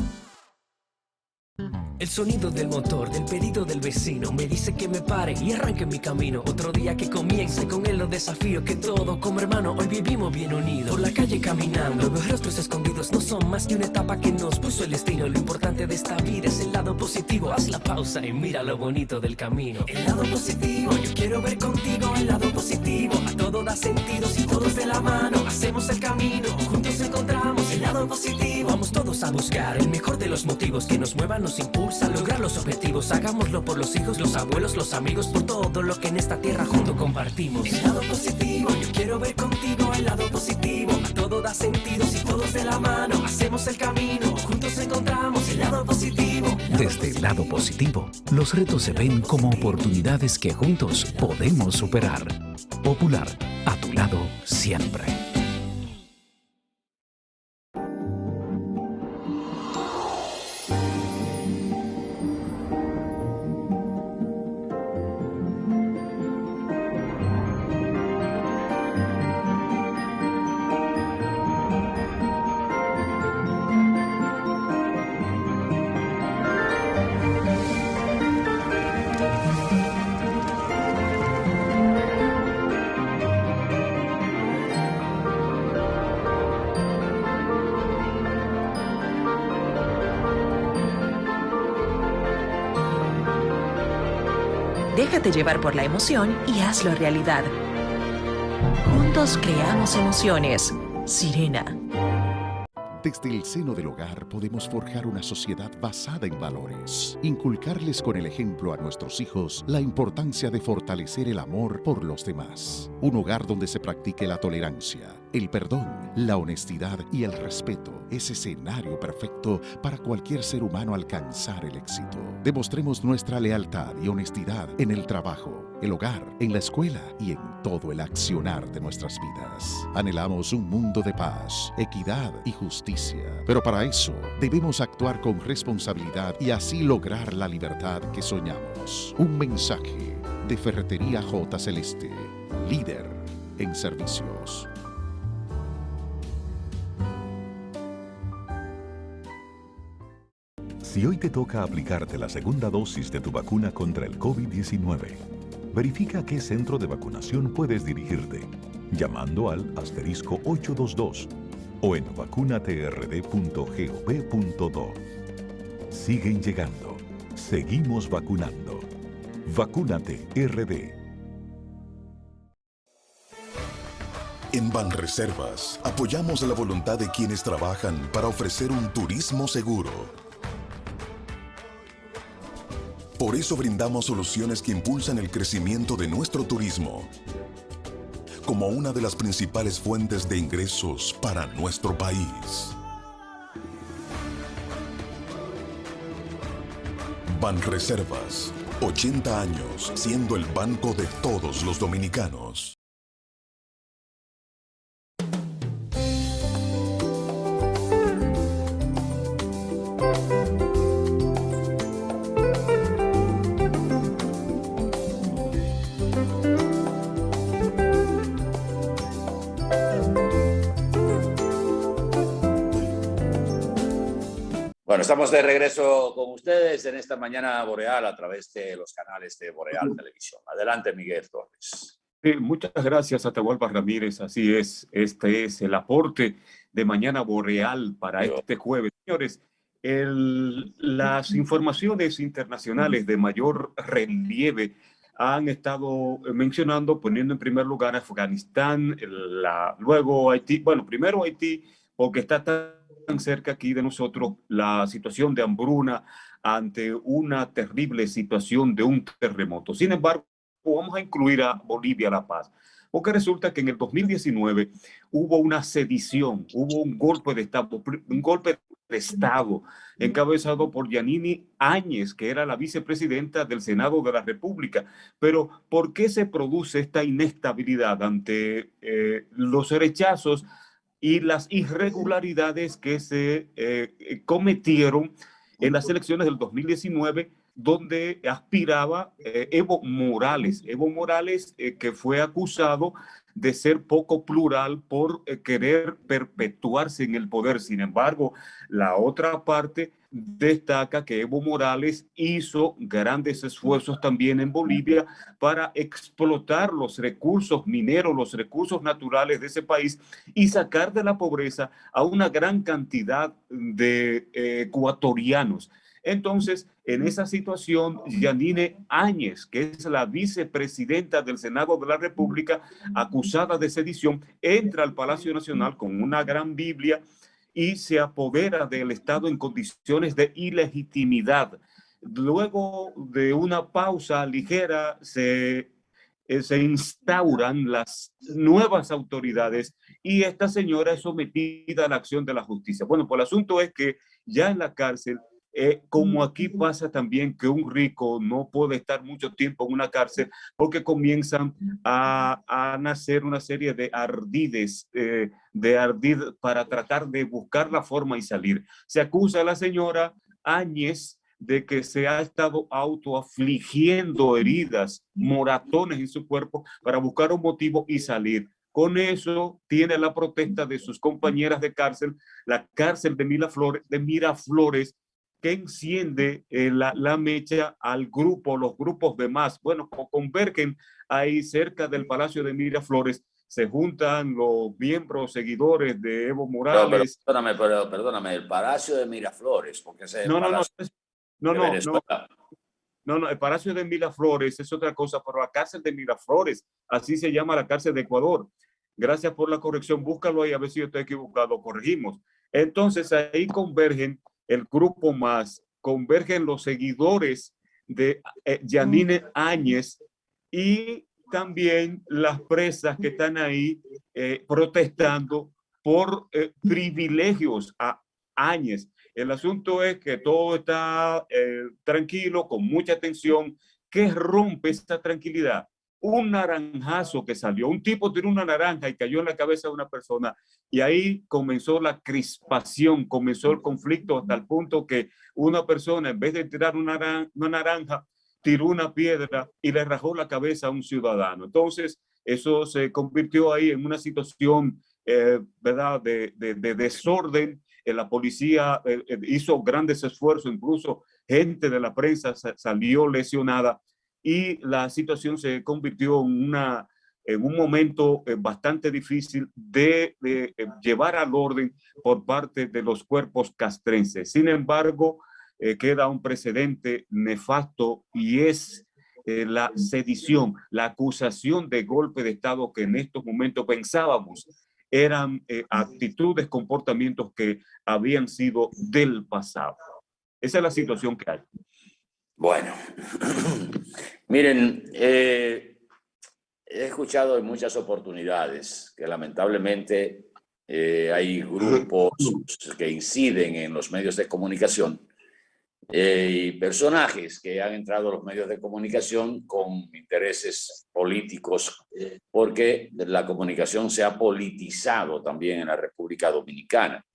El sonido del motor, del pedido del vecino, me dice que me pare y arranque mi camino. Otro día que comience, con él los desafíos que todo como hermano hoy vivimos bien unidos. Por la calle caminando, los rostros escondidos no son más que una etapa que nos puso el destino. Lo importante de esta vida es el lado positivo. Haz la pausa y mira lo bonito del camino. El lado positivo, yo quiero ver contigo el lado positivo. A todo da sentido si todos de la mano hacemos el camino. Juntos encontramos el lado positivo. Vamos todos a buscar el mejor de los motivos que nos muevan, nos impulsan a lograr los objetivos. Hagámoslo por los hijos, los abuelos, los amigos, por todo lo que en esta tierra juntos compartimos. El lado positivo, yo quiero ver contigo el lado positivo. A todo da sentido si todos de la mano hacemos el camino. Juntos encontramos el lado positivo. Desde el lado positivo, los retos se ven como oportunidades que juntos podemos superar. Popular, a tu lado siempre. Déjate llevar por la emoción y hazlo realidad. Juntos creamos emociones. Sirena. Desde el seno del hogar podemos forjar una sociedad basada en valores, inculcarles con el ejemplo a nuestros hijos la importancia de fortalecer el amor por los demás. Un hogar donde se practique la tolerancia, el perdón, la honestidad y el respeto es escenario perfecto para cualquier ser humano alcanzar el éxito. Demostremos nuestra lealtad y honestidad en el trabajo, el hogar, en la escuela y en todo el accionar de nuestras vidas. Anhelamos un mundo de paz, equidad y justicia, pero para eso debemos actuar con responsabilidad y así lograr la libertad que soñamos. Un mensaje de Ferretería J. Celeste, líder en servicios. Si hoy te toca aplicarte la segunda dosis de tu vacuna contra el COVID-19, verifica a qué centro de vacunación puedes dirigirte, llamando al *822 o en vacunatrd.gov.do. Siguen llegando. Seguimos vacunando. Vacúnate RD. En Banreservas apoyamos la voluntad de quienes trabajan para ofrecer un turismo seguro. Por eso brindamos soluciones que impulsan el crecimiento de nuestro turismo como una de las principales fuentes de ingresos para nuestro país. Banreservas, 80 años siendo el banco de todos los dominicanos. Bueno, estamos de regreso con ustedes en esta mañana boreal a través de los canales de Boreal Televisión. Adelante, Miguel Torres. Muchas gracias, Atahualpa Ramírez. Así es, este es el aporte de Mañana Boreal para este jueves. Señores, las informaciones internacionales de mayor relieve han estado mencionando, poniendo en primer lugar a Afganistán, luego Haití. Bueno, primero Haití, porque está tan cerca aquí de nosotros, la situación de hambruna ante una terrible situación de un terremoto. Sin embargo, vamos a incluir a Bolivia, La Paz, porque resulta que en el 2019 hubo una sedición, hubo un golpe de Estado encabezado por Yanine Áñez, que era la vicepresidenta del Senado de la República. Pero ¿por qué se produce esta inestabilidad ante los rechazos y las irregularidades que se cometieron en las elecciones del 2019, donde aspiraba Evo Morales? Evo Morales, que fue acusado de ser poco plural por querer perpetuarse en el poder. Sin embargo, la otra parte destaca que Evo Morales hizo grandes esfuerzos también en Bolivia para explotar los recursos mineros, los recursos naturales de ese país y sacar de la pobreza a una gran cantidad de ecuatorianos. Entonces, en esa situación, Yanine Áñez, que es la vicepresidenta del Senado de la República, acusada de sedición, entra al Palacio Nacional con una gran Biblia y se apodera del Estado en condiciones de ilegitimidad. Luego de una pausa ligera, se instauran las nuevas autoridades y esta señora es sometida a la acción de la justicia. Bueno, pues el asunto es que ya en la cárcel, como aquí pasa también que un rico no puede estar mucho tiempo en una cárcel porque comienzan a nacer una serie de ardides, para tratar de buscar la forma y salir. Se acusa a la señora Áñez de que se ha estado autoafligiendo heridas, moratones en su cuerpo para buscar un motivo y salir. Con eso tiene la protesta de sus compañeras de cárcel, la cárcel de Miraflores, que enciende la mecha al grupo, los grupos demás. Bueno, convergen ahí cerca del Palacio de Miraflores, se juntan los miembros, seguidores de Evo Morales. Perdóname, el Palacio de Miraflores, porque ese No, Palacio no, de Venezuela. No, el Palacio de Miraflores es otra cosa, pero la cárcel de Miraflores, así se llama la cárcel de Ecuador. Gracias por la corrección, búscalo ahí a ver si yo estoy equivocado, corregimos. Entonces ahí convergen el grupo más, convergen los seguidores de Yanine Áñez y también las presas que están ahí protestando por privilegios a Áñez. El asunto es que todo está tranquilo, con mucha atención. ¿Qué rompe esta tranquilidad? Un naranjazo que salió. Un tipo tiró una naranja y cayó en la cabeza de una persona. Y ahí comenzó la crispación, comenzó el conflicto hasta el punto que una persona, en vez de tirar una naranja, tiró una piedra y le rajó la cabeza a un ciudadano. Entonces, eso se convirtió ahí en una situación, ¿verdad?, de desorden. La policía hizo grandes esfuerzos, incluso gente de la prensa salió lesionada y la situación se convirtió en un momento bastante difícil de llevar al orden por parte de los cuerpos castrenses. Sin embargo, queda un precedente nefasto y es la sedición, la acusación de golpe de Estado que en estos momentos pensábamos eran actitudes, comportamientos que habían sido del pasado. Esa es la situación que hay. Bueno, miren, he escuchado en muchas oportunidades que lamentablemente hay grupos que inciden en los medios de comunicación y personajes que han entrado a los medios de comunicación con intereses políticos, porque la comunicación se ha politizado también en la República Dominicana.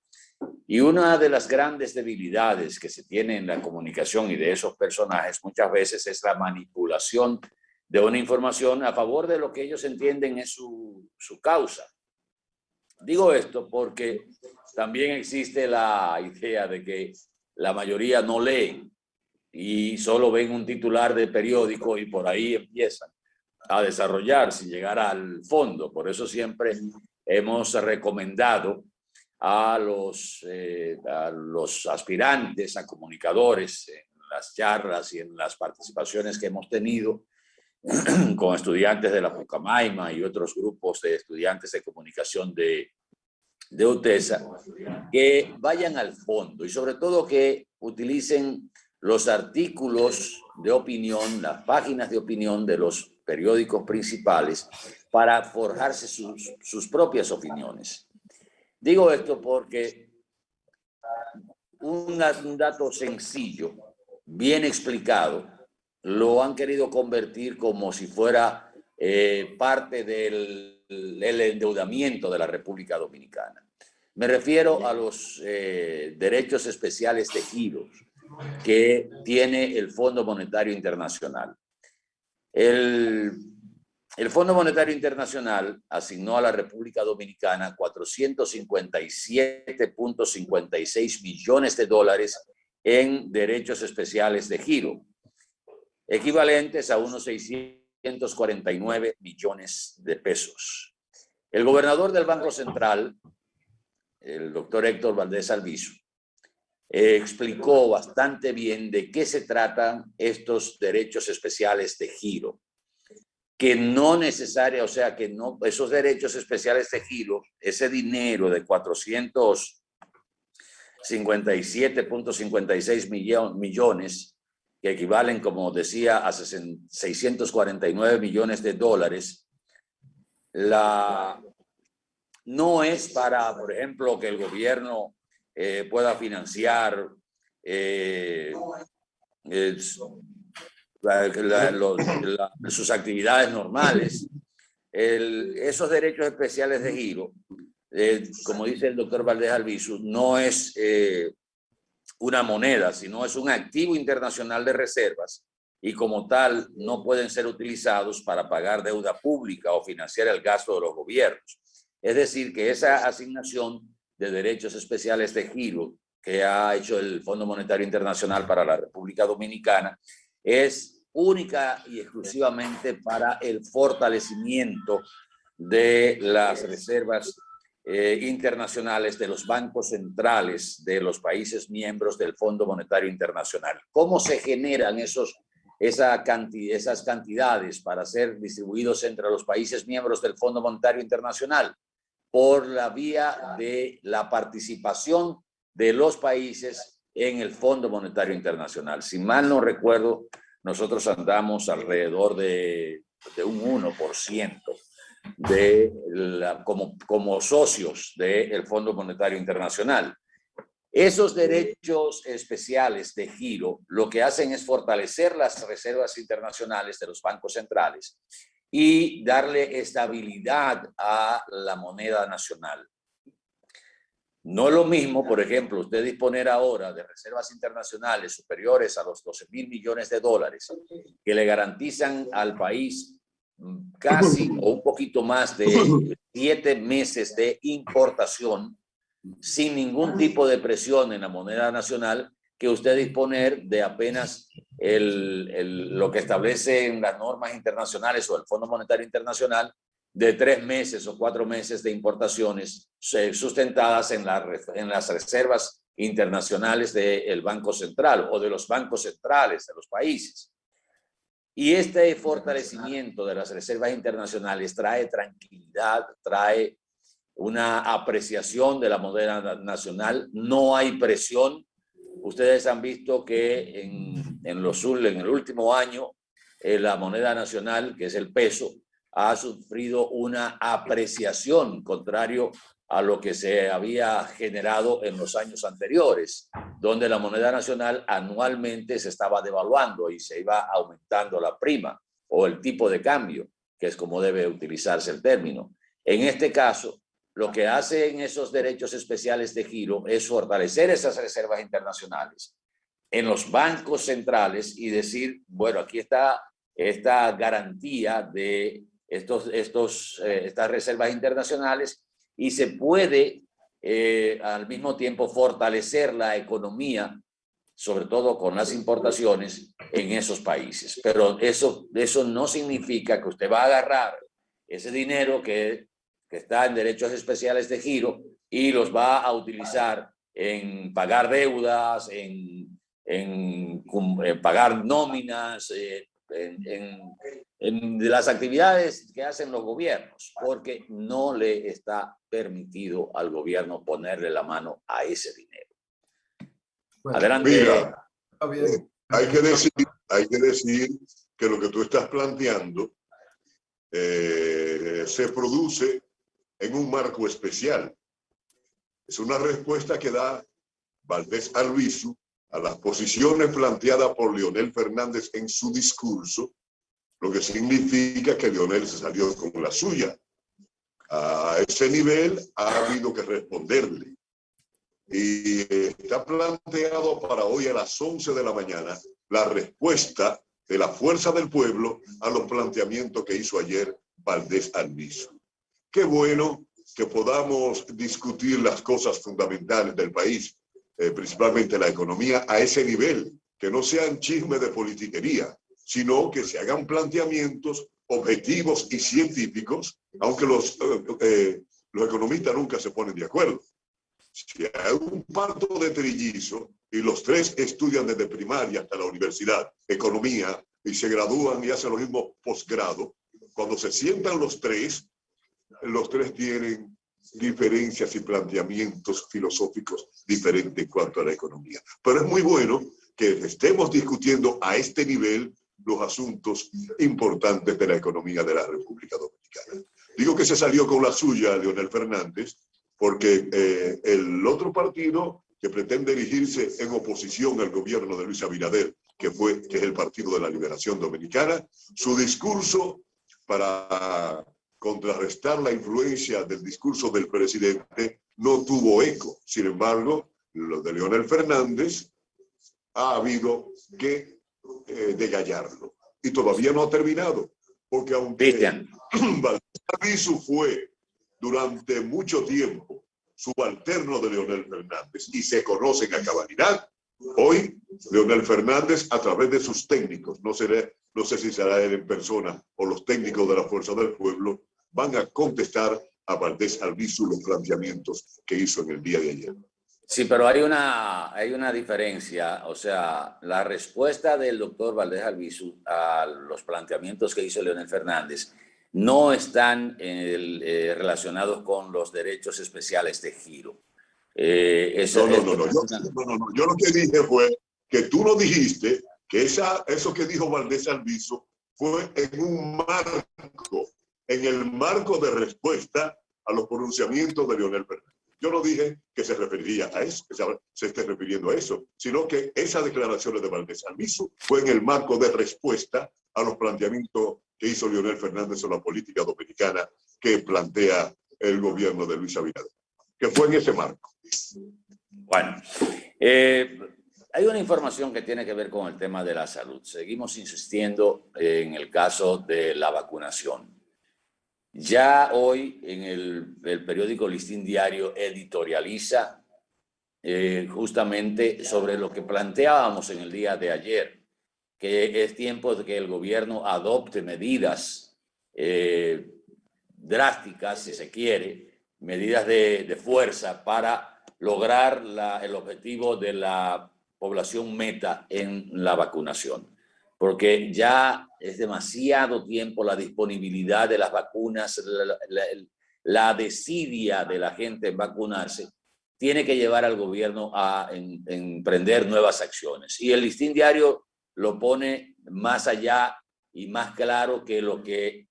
Y una de las grandes debilidades que se tiene en la comunicación y de esos personajes muchas veces es la manipulación de una información a favor de lo que ellos entienden es su causa. Digo esto porque también existe la idea de que la mayoría no lee y solo ven un titular de periódico y por ahí empiezan a desarrollar sin llegar al fondo. Por eso siempre hemos recomendado a los aspirantes, a comunicadores, en las charlas y en las participaciones que hemos tenido con estudiantes de la Pucamaima y otros grupos de estudiantes de comunicación de UTESA, que vayan al fondo y sobre todo que utilicen los artículos de opinión, las páginas de opinión de los periódicos principales para forjarse sus propias opiniones. Digo esto porque un dato sencillo, bien explicado, lo han querido convertir como si fuera parte del endeudamiento de la República Dominicana. Me refiero a los derechos especiales de giros que tiene el Fondo Monetario Internacional. El Fondo Monetario Internacional asignó a la República Dominicana 457.56 millones de dólares en derechos especiales de giro, equivalentes a unos 649 millones de pesos. El gobernador del Banco Central, el doctor Héctor Valdés Albizu, explicó bastante bien de qué se tratan estos derechos especiales de giro, que no necesaria, o sea, que no, esos derechos especiales de giro, ese dinero de 457.56 millones, que equivalen, como decía, a 649 millones de dólares, no es para, por ejemplo, que el gobierno pueda financiar sus actividades normales. Esos derechos especiales de giro, como dice el doctor Valdés Albizu, no es una moneda, sino es un activo internacional de reservas y como tal no pueden ser utilizados para pagar deuda pública o financiar el gasto de los gobiernos. Es decir, que esa asignación de derechos especiales de giro que ha hecho el Fondo Monetario Internacional para la República Dominicana es única y exclusivamente para el fortalecimiento de las reservas internacionales de los bancos centrales de los países miembros del Fondo Monetario Internacional. ¿Cómo se generan esos esas cantidades para ser distribuidos entre los países miembros del Fondo Monetario Internacional por la vía de la participación de los países en el Fondo Monetario Internacional. Si mal no recuerdo, nosotros andamos alrededor de un 1% como socios del Fondo Monetario Internacional. Esos derechos especiales de giro lo que hacen es fortalecer las reservas internacionales de los bancos centrales y darle estabilidad a la moneda nacional. No es lo mismo, por ejemplo, usted disponer ahora de reservas internacionales superiores a los 12.000 millones de dólares que le garantizan al país casi o un poquito más de 7 meses de importación sin ningún tipo de presión en la moneda nacional, que usted disponer de apenas lo que establecen las normas internacionales o el Fondo Monetario Internacional de 3 meses o 4 meses de importaciones sustentadas en las reservas internacionales del Banco Central o de los bancos centrales de los países. Y este fortalecimiento de las reservas internacionales trae tranquilidad, trae una apreciación de la moneda nacional, no hay presión. Ustedes han visto que en el último año la moneda nacional, que es el peso, ha sufrido una apreciación contrario a lo que se había generado en los años anteriores, donde la moneda nacional anualmente se estaba devaluando y se iba aumentando la prima o el tipo de cambio, que es como debe utilizarse el término. En este caso, lo que hacen esos derechos especiales de giro es fortalecer esas reservas internacionales en los bancos centrales y decir, bueno, aquí está esta garantía de estas reservas internacionales y se puede al mismo tiempo fortalecer la economía, sobre todo con las importaciones en esos países. Pero eso no significa que usted va a agarrar ese dinero que está en derechos especiales de giro y los va a utilizar en pagar deudas, en pagar nóminas, en las actividades que hacen los gobiernos, porque no le está permitido al gobierno ponerle la mano a ese dinero. Bueno, adelante. Mira, hay que decir que lo que tú estás planteando se produce en un marco especial. Es una respuesta que da Valdés Albizu a las posiciones planteadas por Leonel Fernández en su discurso, lo que significa que Leonel se salió con la suya. A ese nivel ha habido que responderle. Y está planteado para hoy a las 11 de la mañana la respuesta de la Fuerza del Pueblo a los planteamientos que hizo ayer Valdés Albizu. Qué bueno que podamos discutir las cosas fundamentales del país, principalmente la economía, a ese nivel, que no sean chismes de politiquería, sino que se hagan planteamientos objetivos y científicos, aunque los economistas nunca se ponen de acuerdo. Si hay un parto de trillizos y los tres estudian desde primaria hasta la universidad, economía, y se gradúan y hacen lo mismo posgrado, cuando se sientan los tres tienen diferencias y planteamientos filosóficos diferentes en cuanto a la economía. Pero es muy bueno que estemos discutiendo a este nivel los asuntos importantes de la economía de la República Dominicana. Digo que se salió con la suya Leonel Fernández porque el otro partido que pretende erigirse en oposición al gobierno de Luis Abinader, que es el Partido de la Liberación Dominicana, su discurso para contrarrestar la influencia del discurso del presidente no tuvo eco. Sin embargo, lo de Leonel Fernández ha habido que degallarlo. Y todavía no ha terminado, porque aunque Valdés Albizu fue durante mucho tiempo subalterno de Leonel Fernández y se conocen a cabalidad, hoy Leonel Fernández, a través de sus técnicos, no sé si será él en persona o los técnicos de la Fuerza del Pueblo, van a contestar a Valdés Albizu los planteamientos que hizo en el día de ayer. Sí, pero hay una diferencia. O sea, la respuesta del doctor Valdés Albizu a los planteamientos que hizo Leonel Fernández no están relacionados con los derechos especiales de giro. No. Yo lo que dije fue que tú no dijiste que eso que dijo Valdés Albizu fue en el marco de respuesta a los pronunciamientos de Leonel Fernández. Yo no dije que se referiría a eso, que se esté refiriendo a eso, sino que esas declaraciones de Valdés Albizu fue en el marco de respuesta a los planteamientos que hizo Leonel Fernández sobre la política dominicana que plantea el gobierno de Luis Abinader, que fue en ese marco. Bueno, hay una información que tiene que ver con el tema de la salud. Seguimos insistiendo en el caso de la vacunación. Ya hoy en el periódico Listín Diario editorializa justamente sobre lo que planteábamos en el día de ayer, que es tiempo de que el gobierno adopte medidas drásticas, si se quiere, medidas de fuerza para lograr el objetivo de la población meta en la vacunación. Porque ya es demasiado tiempo la disponibilidad de las vacunas, la desidia de la gente en vacunarse, tiene que llevar al gobierno a emprender nuevas acciones. Y el Listín Diario lo pone más allá y más claro que lo que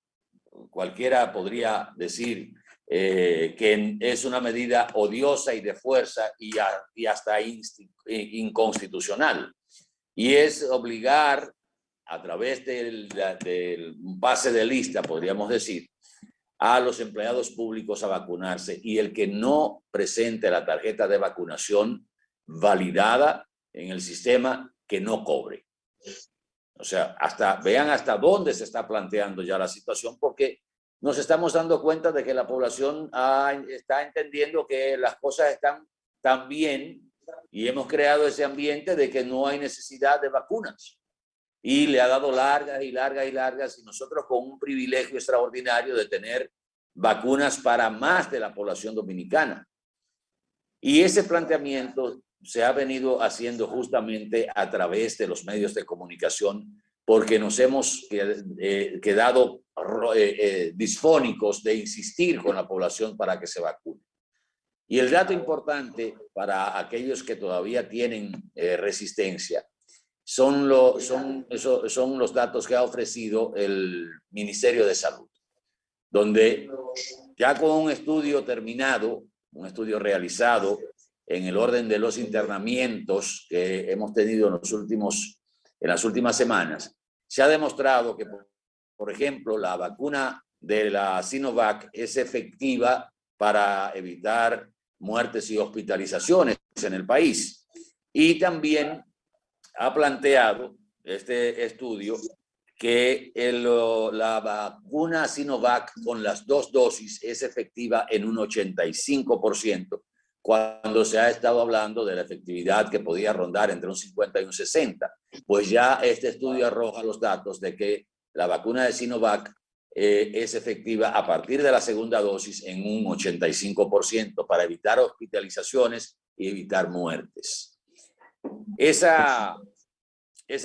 cualquiera podría decir, que es una medida odiosa y de fuerza y hasta inconstitucional. Y es obligar a través del pase de lista, podríamos decir, a los empleados públicos a vacunarse, y el que no presente la tarjeta de vacunación validada en el sistema, que no cobre. O sea, vean hasta dónde se está planteando ya la situación, porque nos estamos dando cuenta de que la población está entendiendo que las cosas están tan bien, y hemos creado ese ambiente de que no hay necesidad de vacunas. Y le ha dado largas, y nosotros con un privilegio extraordinario de tener vacunas para más de la población dominicana. Y ese planteamiento se ha venido haciendo justamente a través de los medios de comunicación, porque nos hemos quedado disfónicos de insistir con la población para que se vacune. Y el dato importante para aquellos que todavía tienen resistencia son los datos que ha ofrecido el Ministerio de Salud, donde ya con un estudio terminado, un estudio realizado en el orden de los internamientos que hemos tenido en las últimas semanas, se ha demostrado que, por ejemplo, la vacuna de la Sinovac es efectiva para evitar muertes y hospitalizaciones en el país. Y también ha planteado este estudio que la vacuna Sinovac con las 2 dosis es efectiva en un 85%, cuando se ha estado hablando de la efectividad que podía rondar entre un 50 y un 60. Pues ya este estudio arroja los datos de que la vacuna de Sinovac es efectiva a partir de la segunda dosis en un 85% para evitar hospitalizaciones y evitar muertes. Esa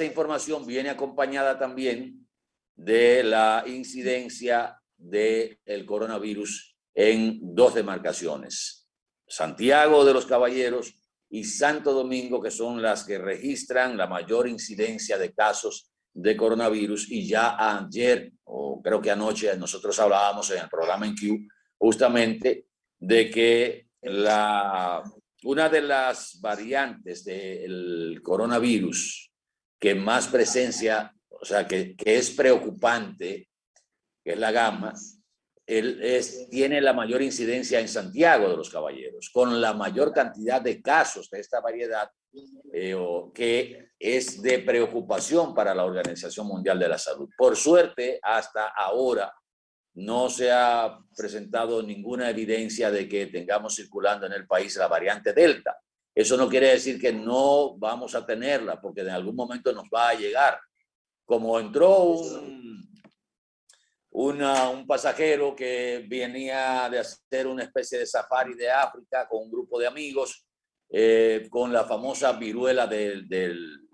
información viene acompañada también de la incidencia del coronavirus en 2 demarcaciones, Santiago de los Caballeros y Santo Domingo, que son las que registran la mayor incidencia de casos de coronavirus. Y ya ayer, o creo que anoche, nosotros hablábamos en el programa en Q justamente de que una de las variantes del coronavirus que más presencia, o sea, que es preocupante, que es la gamma, tiene la mayor incidencia en Santiago de los Caballeros, con la mayor cantidad de casos de esta variedad, que es de preocupación para la Organización Mundial de la Salud. Por suerte, hasta ahora no se ha presentado ninguna evidencia de que tengamos circulando en el país la variante Delta. Eso no quiere decir que no vamos a tenerla, porque en algún momento nos va a llegar. Como entró un pasajero que venía de hacer una especie de safari de África con un grupo de amigos, con la famosa viruela del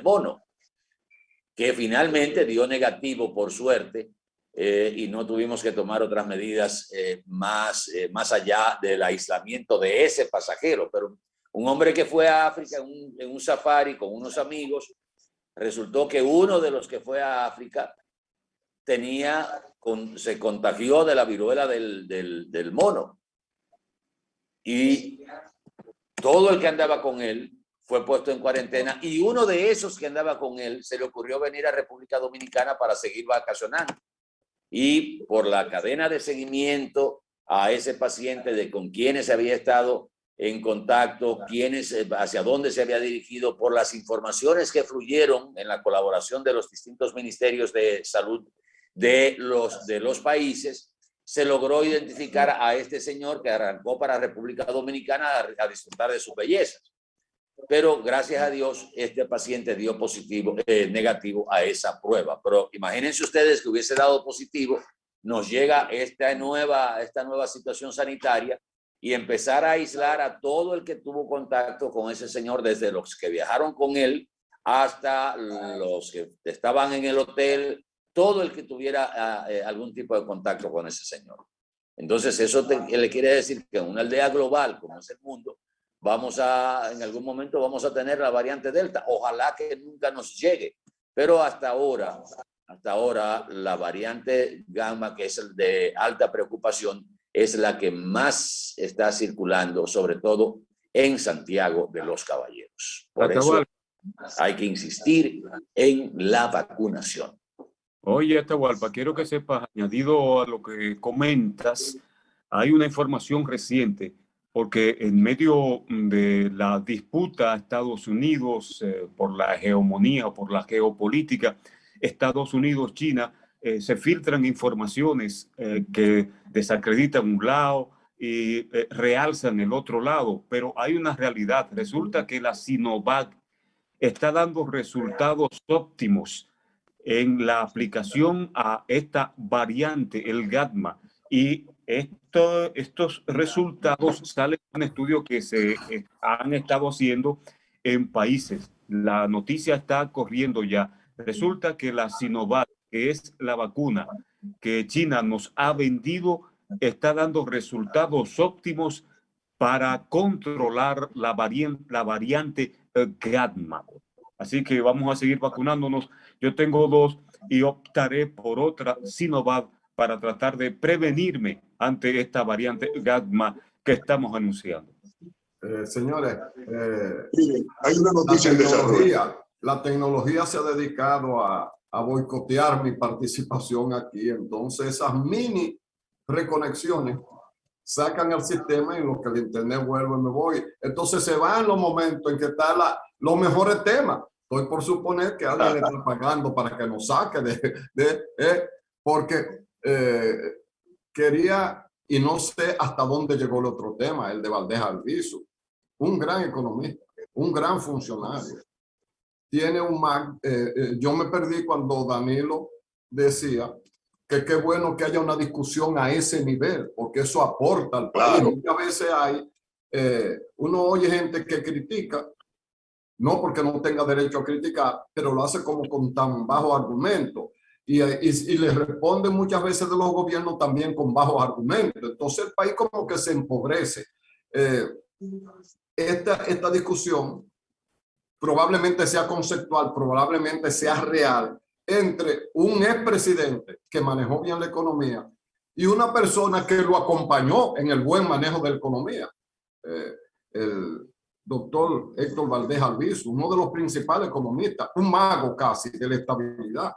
mono, que finalmente dio negativo por suerte, y no tuvimos que tomar otras medidas más allá del aislamiento de ese pasajero. Pero un hombre que fue a África en un safari con unos amigos, resultó que uno de los que fue a África se contagió de la viruela del mono, y todo el que andaba con él fue puesto en cuarentena, y uno de esos que andaba con él se le ocurrió venir a República Dominicana para seguir vacacionando. Y por la cadena de seguimiento a ese paciente, de con quienes había estado en contacto, hacia dónde se había dirigido, por las informaciones que fluyeron en la colaboración de los distintos ministerios de salud de los países, se logró identificar a este señor que arrancó para República Dominicana a disfrutar de sus bellezas. Pero gracias a Dios, este paciente dio negativo a esa prueba. Pero imagínense ustedes que hubiese dado positivo, nos llega esta nueva situación sanitaria, y empezar a aislar a todo el que tuvo contacto con ese señor, desde los que viajaron con él hasta los que estaban en el hotel, todo el que tuviera algún tipo de contacto con ese señor. Entonces, eso le quiere decir que en una aldea global como es el mundo, en algún momento vamos a tener la variante Delta. Ojalá que nunca nos llegue, pero hasta ahora la variante Gamma, que es el de alta preocupación, es la que más está circulando, sobre todo en Santiago de los Caballeros. Por eso hay que insistir en la vacunación. Oye, Atahualpa, quiero que sepas, añadido a lo que comentas, hay una información reciente, porque en medio de la disputa a Estados Unidos por la hegemonía o por la geopolítica, Estados Unidos, China, se filtran informaciones que desacreditan un lado y realzan el otro lado, pero hay una realidad. Resulta que la Sinovac está dando resultados óptimos en la aplicación a esta variante, el Gamma, y estos resultados salen de un estudio que se han estado haciendo en países. La noticia está corriendo ya. Resulta que la Sinovac, que es la vacuna que China nos ha vendido, está dando resultados óptimos para controlar la variante Gamma. Así que vamos a seguir vacunándonos. Yo tengo 2 y optaré por otra Sinovac para tratar de prevenirme ante esta variante Gamma que estamos anunciando. Señores, hay una noticia en desarrollo. La tecnología se ha dedicado a boicotear mi participación aquí. Entonces, esas mini reconexiones sacan el sistema en lo que el internet vuelve y me voy. Entonces, se van los momentos en que están los mejores temas. Estoy por suponer que alguien le está pagando para que nos saque porque quería, y no sé hasta dónde llegó el otro tema, el de Valdés Albizu, un gran economista, un gran funcionario. Tiene un yo me perdí cuando Danilo decía que qué bueno que haya una discusión a ese nivel, porque eso aporta al país. Claro. Y a veces uno oye gente que critica, no porque no tenga derecho a criticar, pero lo hace como con tan bajo argumento. Y le responden muchas veces de los gobiernos también con bajos argumentos. Entonces el país como que se empobrece. Esta discusión probablemente sea conceptual, probablemente sea real, entre un expresidente que manejó bien la economía y una persona que lo acompañó en el buen manejo de la economía. El doctor Héctor Valdés Albizu, uno de los principales economistas, un mago casi de la estabilidad.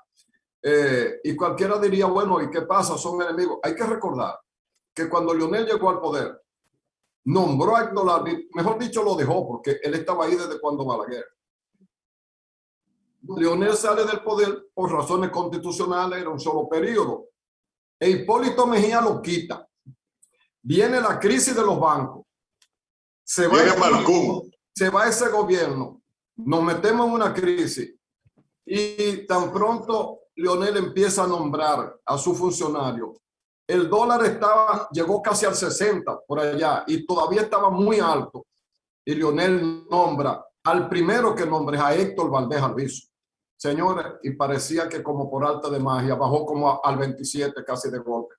Y cualquiera diría, bueno, ¿y qué pasa? Son enemigos. Hay que recordar que cuando Leonel llegó al poder, nombró a Héctor Albizu, mejor dicho, lo dejó, porque él estaba ahí desde cuando Balaguer. Leonel sale del poder por razones constitucionales, era un solo periodo. E Hipólito Mejía lo quita. Viene la crisis de los bancos. Se va ese gobierno. Nos metemos en una crisis. Y tan pronto Leonel empieza a nombrar a su funcionario, el dólar llegó casi al 60 por allá y todavía estaba muy alto. y Leonel nombra al primero que nombra, a Héctor Valdés Albizu. Señores, y parecía que como por arte de magia bajó como al 27 casi de golpe.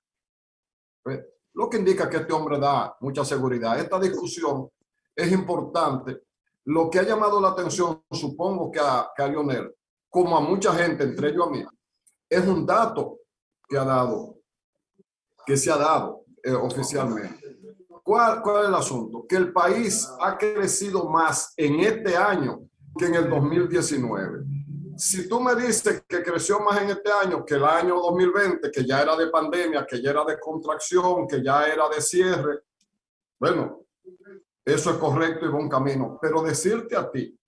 Lo que indica que este hombre da mucha seguridad. Esta discusión es importante. Lo que ha llamado la atención, supongo que a Leonel, como a mucha gente, entre ellos a mí, es un dato que se ha dado oficialmente. ¿Cuál es el asunto? Que el país ha crecido más en este año que en el 2019. Si tú me dices que creció más en este año que el año 2020, que ya era de pandemia, que ya era de contracción, que ya era de cierre, bueno, eso es correcto y buen camino. Pero decirte a ti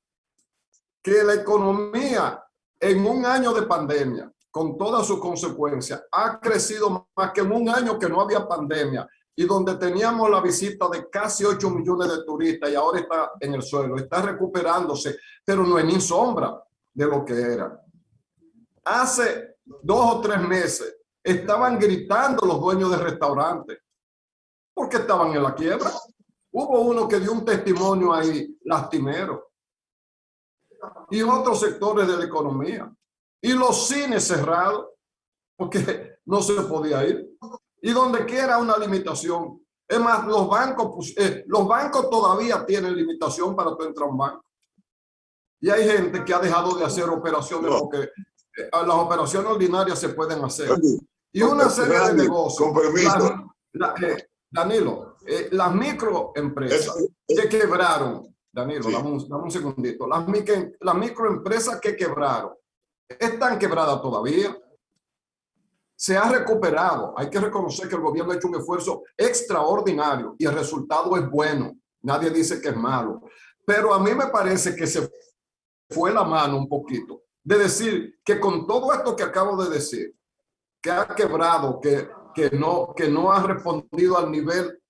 que la economía en un año de pandemia, con todas sus consecuencias, ha crecido más que en un año que no había pandemia y donde teníamos la visita de casi 8 millones de turistas y ahora está en el suelo, está recuperándose, pero no es ni sombra de lo que era. Hace 2 o 3 meses estaban gritando los dueños de restaurantes porque estaban en la quiebra. Hubo uno que dio un testimonio ahí lastimero y otros sectores de la economía y los cines cerrados porque no se podía ir y donde quiera una limitación. Es más, los bancos todavía tienen limitación para tú entrar a un banco. Y hay gente que ha dejado de hacer operaciones porque las operaciones ordinarias se pueden hacer. Y una serie de negocios. Con permiso. Danilo, las microempresas que quebraron, Danilo, sí. dame un segundito. Las microempresas que quebraron están quebradas todavía. Se ha recuperado. Hay que reconocer que el gobierno ha hecho un esfuerzo extraordinario y el resultado es bueno. Nadie dice que es malo. Pero a mí me parece que se fue la mano un poquito de decir que con todo esto que acabo de decir, que ha quebrado, que no ha respondido al nivel,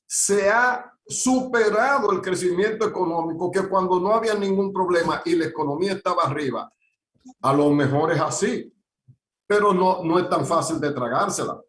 se ha superado el crecimiento económico, que cuando no había ningún problema y la economía estaba arriba, a lo mejor es así, pero no es tan fácil de tragársela.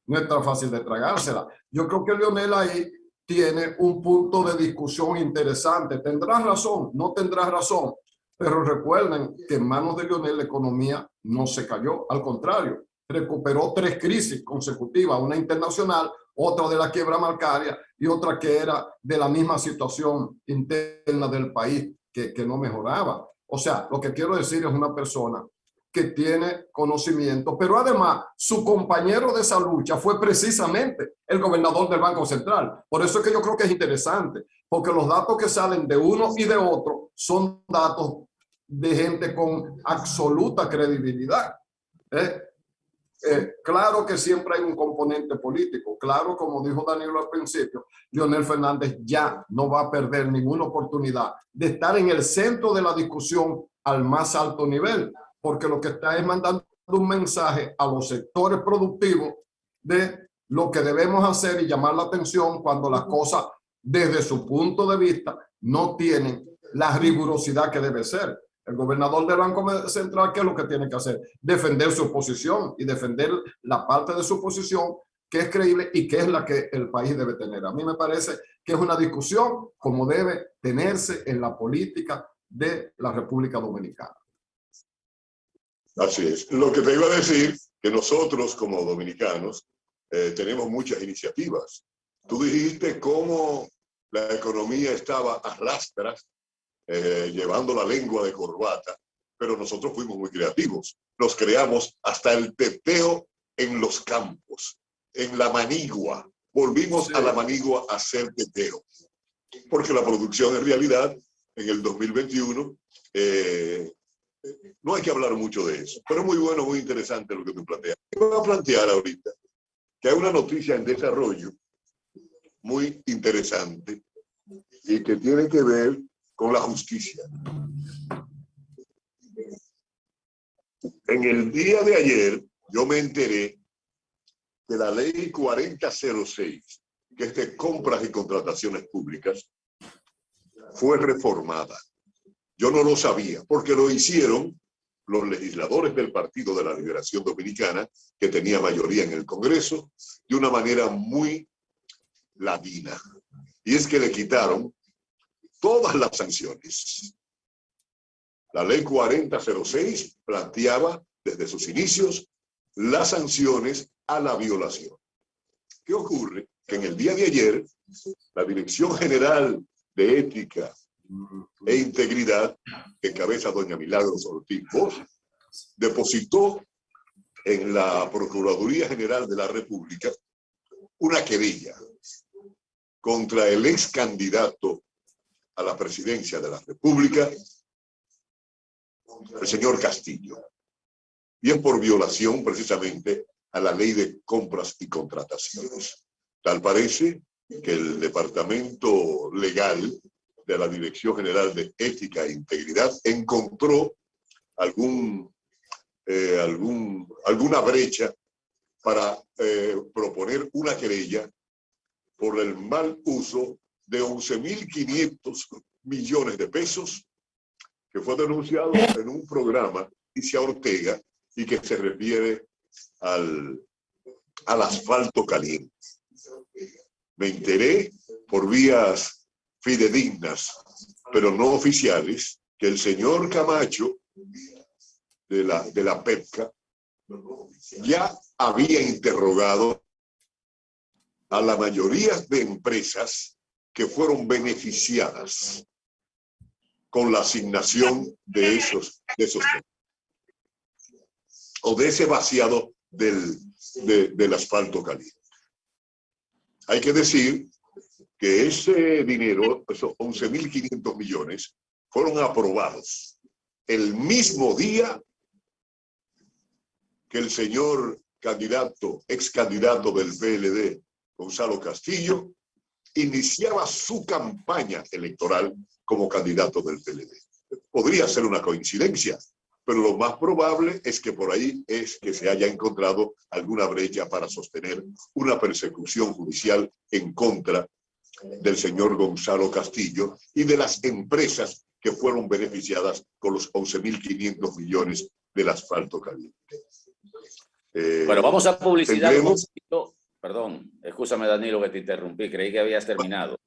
No es tan fácil de tragársela. Yo creo que Leonel ahí tiene un punto de discusión interesante. Tendrás razón, no tendrás razón, pero recuerden que en manos de Leonel la economía no se cayó, al contrario, recuperó 3 crisis consecutivas, una internacional, otra de la quiebra bancaria y otra que era de la misma situación interna del país que no mejoraba. O sea, lo que quiero decir es una persona que tiene conocimiento, pero además su compañero de esa lucha fue precisamente el gobernador del Banco Central. Por eso es que yo creo que es interesante, porque los datos que salen de uno y de otro son datos de gente con absoluta credibilidad. Claro que siempre hay un componente político. Claro, como dijo Danilo al principio, Leonel Fernández ya no va a perder ninguna oportunidad de estar en el centro de la discusión al más alto nivel, porque lo que está es mandando un mensaje a los sectores productivos de lo que debemos hacer y llamar la atención cuando las cosas, desde su punto de vista, no tienen la rigurosidad que debe ser. El gobernador del Banco Central, ¿qué es lo que tiene que hacer? Defender su posición y defender la parte de su posición que es creíble y que es la que el país debe tener. A mí me parece que es una discusión como debe tenerse en la política de la República Dominicana. Así es. Lo que te iba a decir, que nosotros como dominicanos tenemos muchas iniciativas. Tú dijiste cómo la economía estaba a rastras, llevando la lengua de corbata, pero nosotros fuimos muy creativos. Nos creamos hasta el teteo en los campos, en la manigua. Volvimos a la manigua a hacer teteo, porque la producción en realidad en el 2021 no hay que hablar mucho de eso, pero muy bueno, muy interesante lo que tú planteas. Voy a plantear ahorita que hay una noticia en desarrollo muy interesante y que tiene que ver con la justicia. En el día de ayer yo me enteré que la ley 4006, que es de compras y contrataciones públicas, fue reformada. Yo no lo sabía, porque lo hicieron los legisladores del Partido de la Liberación Dominicana, que tenía mayoría en el Congreso, de una manera muy ladina. Y es que le quitaron todas las sanciones. La ley 4006 planteaba desde sus inicios las sanciones a la violación. ¿Qué ocurre? Que en el día de ayer, la Dirección General de Ética e Integridad, que encabeza doña Milagros Ortiz Bosch, depositó en la Procuraduría General de la República una querella contra el ex candidato a la presidencia de la República, el señor Castillo, y es por violación precisamente a la ley de compras y contrataciones. Tal parece que el Departamento Legal de la Dirección General de Ética e Integridad encontró alguna brecha para proponer una querella por el mal uso de 11.500 millones de pesos que fue denunciado en un programa Isia Ortega y que se refiere al asfalto caliente. Me enteré por vías fidedignas, pero no oficiales, que el señor Camacho de la PEPCA ya había interrogado a la mayoría de empresas que fueron beneficiadas con la asignación de esos o de ese vaciado del asfalto caliente. Hay que decir que ese dinero, esos 11.500 millones, fueron aprobados el mismo día que el señor ex candidato del PLD, Gonzalo Castillo, iniciaba su campaña electoral como candidato del PLD. Podría ser una coincidencia, pero lo más probable es que por ahí es que se haya encontrado alguna brecha para sostener una persecución judicial en contra del señor Gonzalo Castillo y de las empresas que fueron beneficiadas con los 11.500 millones del asfalto caliente. Bueno, vamos a publicidad un poquito. Perdón, escúchame Danilo que te interrumpí, creí que habías terminado.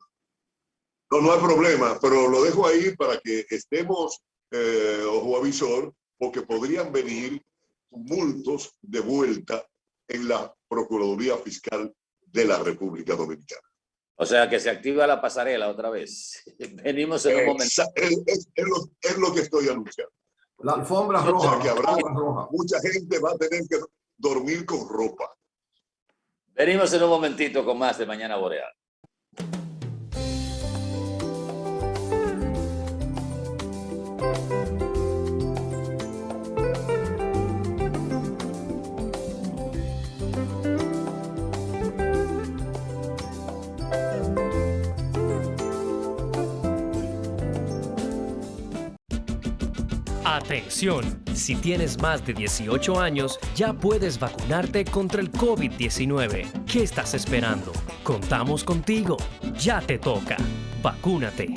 No hay problema, pero lo dejo ahí para que estemos ojo avisor, porque podrían venir multos de vuelta en la Procuraduría Fiscal de la República Dominicana. O sea, que se activa la pasarela otra vez. Venimos en un momento. Es lo que estoy anunciando. La alfombra roja. O sea, que habrá mucha gente va a tener que dormir con ropa. Venimos en un momentito con más de Mañana Boreal. Atención, si tienes más de 18 años, ya puedes vacunarte contra el COVID-19. ¿Qué estás esperando? Contamos contigo. Ya te toca. Vacúnate.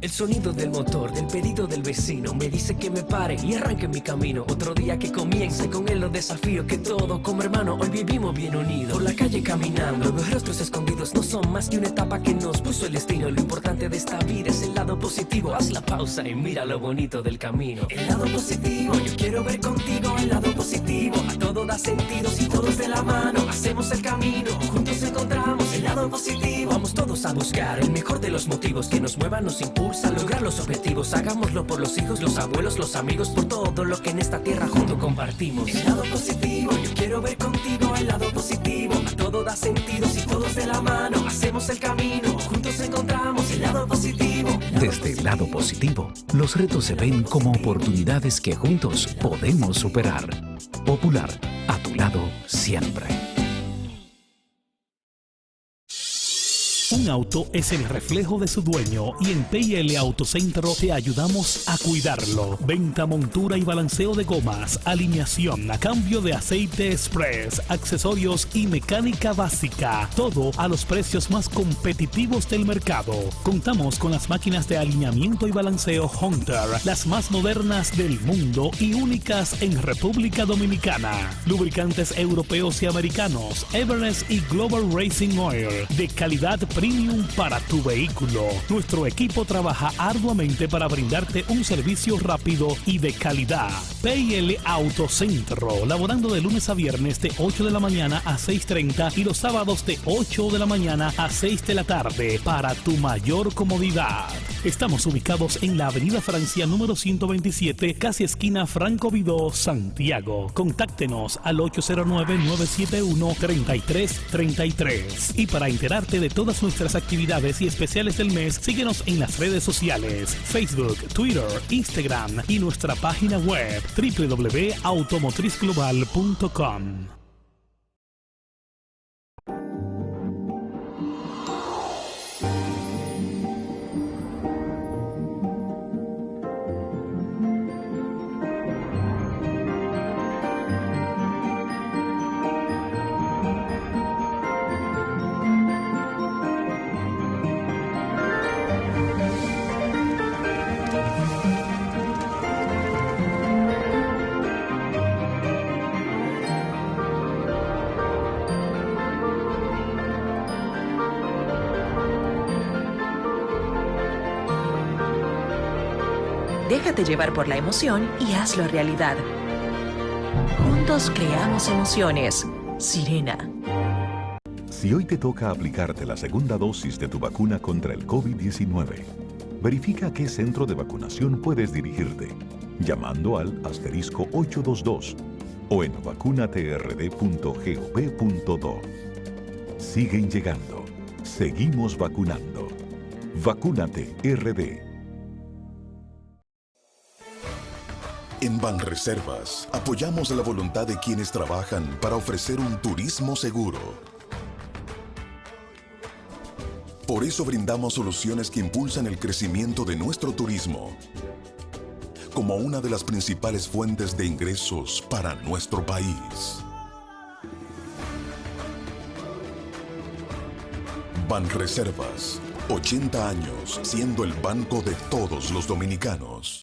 El sonido del motor, del pedido del vecino, me dice que me pare y arranque mi camino. Otro día que comience, con él los desafíos que todo como hermano hoy vivimos bien unidos. Por la calle caminando, los rostros escondidos no son más que una etapa que nos puso el destino. Lo importante de esta vida es el lado positivo. Haz la pausa y mira lo bonito del camino. El lado positivo, yo quiero ver contigo el lado positivo. A todo da sentido si todos de la mano hacemos el camino. Juntos encontramos el lado positivo. Vamos todos a buscar el mejor de los motivos que nos muevan, nos impulsan a lograr los objetivos. Hagámoslo por los hijos, los abuelos, los amigos, por todo lo que en esta tierra juntos compartimos. El lado positivo, yo quiero ver contigo el lado positivo. A todo da sentido si todos de la mano hacemos el camino. Juntos encontramos el lado positivo. Desde el lado positivo, los retos se ven como oportunidades que juntos podemos superar. Popular, a tu lado siempre. Un auto es el reflejo de su dueño y en P&L Autocentro te ayudamos a cuidarlo. Venta, montura y balanceo de gomas, alineación, cambio de aceite express, accesorios y mecánica básica. Todo a los precios más competitivos del mercado. Contamos con las máquinas de alineamiento y balanceo Hunter, las más modernas del mundo y únicas en República Dominicana. Lubricantes europeos y americanos, Everest y Global Racing Oil, de calidad premium premium para tu vehículo. Nuestro equipo trabaja arduamente para brindarte un servicio rápido y de calidad. PL Autocentro, laborando de lunes a viernes de 8 de la mañana a 6:30 y los sábados de 8 de la mañana a 6 de la tarde para tu mayor comodidad. Estamos ubicados en la Avenida Francia número 127, casi esquina Franco Vidó, Santiago. Contáctenos al 809-971-3333. Y para enterarte de todas nuestras actividades y especiales del mes, síguenos en las redes sociales, Facebook, Twitter, Instagram y nuestra página web www.automotrizglobal.com. Déjate llevar por la emoción y hazlo realidad. Juntos creamos emociones. Sirena. Si hoy te toca aplicarte la segunda dosis de tu vacuna contra el COVID-19, verifica a qué centro de vacunación puedes dirigirte, llamando al *822 o en vacunatrd.gov.do. Siguen llegando. Seguimos vacunando. Vacúnate RD. En Banreservas apoyamos la voluntad de quienes trabajan para ofrecer un turismo seguro. Por eso brindamos soluciones que impulsan el crecimiento de nuestro turismo, como una de las principales fuentes de ingresos para nuestro país. Banreservas, 80 años siendo el banco de todos los dominicanos.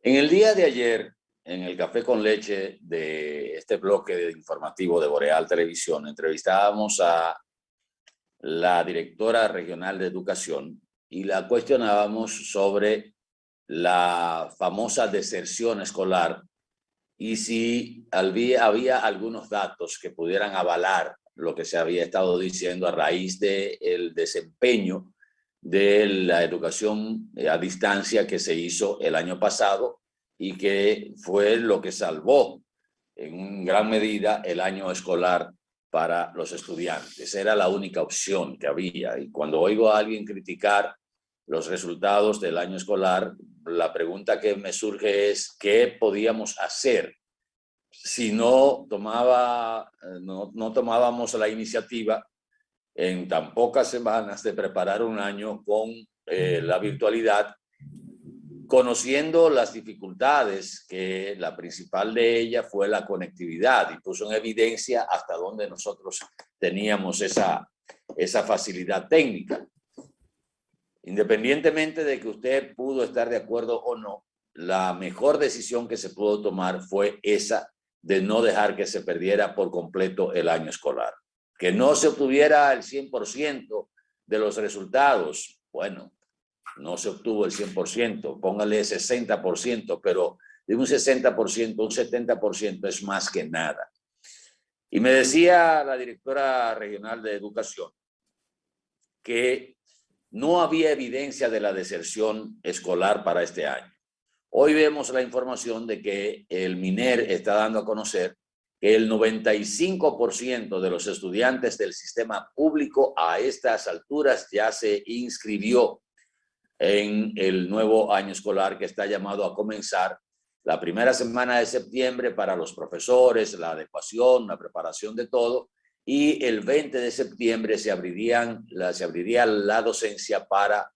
En el día de ayer, en el Café con Leche de este bloque informativo de Boreal Televisión, entrevistábamos a la directora regional de educación y la cuestionábamos sobre la famosa deserción escolar y si había algunos datos que pudieran avalar lo que se había estado diciendo a raíz del desempeño de la educación a distancia que se hizo el año pasado y que fue lo que salvó en gran medida el año escolar para los estudiantes. Era la única opción que había. Y cuando oigo a alguien criticar los resultados del año escolar, la pregunta que me surge es ¿qué podíamos hacer si no tomábamos la iniciativa en tan pocas semanas de preparar un año con la virtualidad, conociendo las dificultades, que la principal de ellas fue la conectividad, y puso en evidencia hasta dónde nosotros teníamos esa facilidad técnica. Independientemente de que usted pudo estar de acuerdo o no, la mejor decisión que se pudo tomar fue esa de no dejar que se perdiera por completo el año escolar. Que no se obtuviera el 100% de los resultados, bueno, no se obtuvo el 100%, póngale 60%, pero de un 60%, un 70% es más que nada. Y me decía la directora regional de educación que no había evidencia de la deserción escolar para este año. Hoy vemos la información de que el MINER está dando a conocer que el 95% de los estudiantes del sistema público a estas alturas ya se inscribió en el nuevo año escolar que está llamado a comenzar la primera semana de septiembre para los profesores, la adecuación, la preparación de todo, y el 20 de septiembre se abriría la docencia para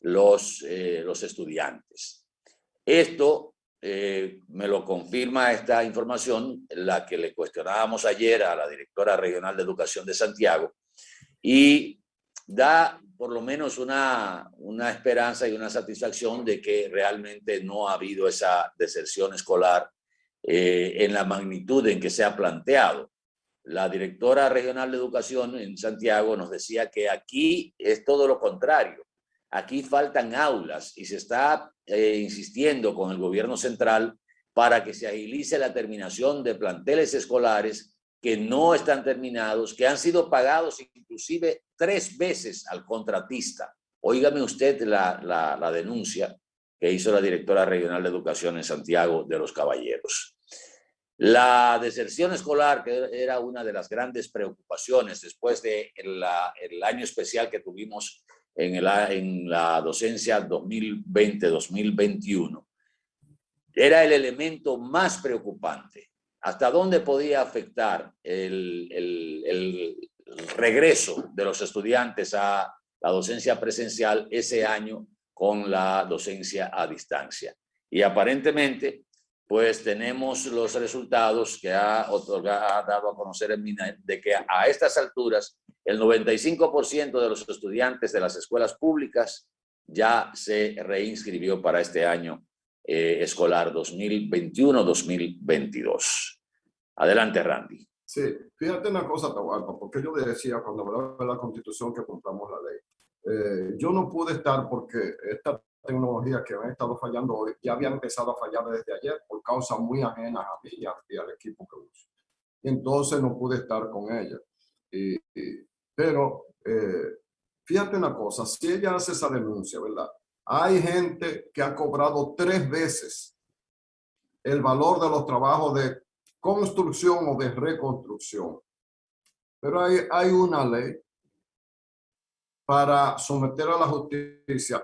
los estudiantes. Esto me lo confirma esta información, la que le cuestionábamos ayer a la directora regional de Educación de Santiago, y da por lo menos una esperanza y una satisfacción de que realmente no ha habido esa deserción escolar en la magnitud en que se ha planteado. La directora regional de Educación en Santiago nos decía que aquí es todo lo contrario. Aquí faltan aulas y se está insistiendo con el gobierno central para que se agilice la terminación de planteles escolares que no están terminados, que han sido pagados inclusive 3 veces al contratista. Óigame usted la denuncia que hizo la directora regional de Educación en Santiago de los Caballeros. La deserción escolar, que era una de las grandes preocupaciones después del año especial que tuvimos en la docencia 2020-2021, era el elemento más preocupante. ¿Hasta dónde podía afectar el regreso de los estudiantes a la docencia presencial ese año con la docencia a distancia? Y aparentemente, pues tenemos los resultados que ha dado a conocer el MINED de que a estas alturas el 95% de los estudiantes de las escuelas públicas ya se reinscribió para este año escolar 2021-2022. Adelante, Randy. Sí, fíjate una cosa, Atahualpa, porque yo decía cuando hablaba de la Constitución que cumplamos la ley. Yo no pude estar porque esta tecnología que han estado fallando hoy ya había empezado a fallar desde ayer por causas muy ajenas a mí y al equipo que uso. Entonces no pude estar con ella. Pero fíjate una cosa, si ella hace esa denuncia, ¿verdad? Hay gente que ha cobrado 3 veces el valor de los trabajos de construcción o de reconstrucción. Pero hay una ley para someter a la justicia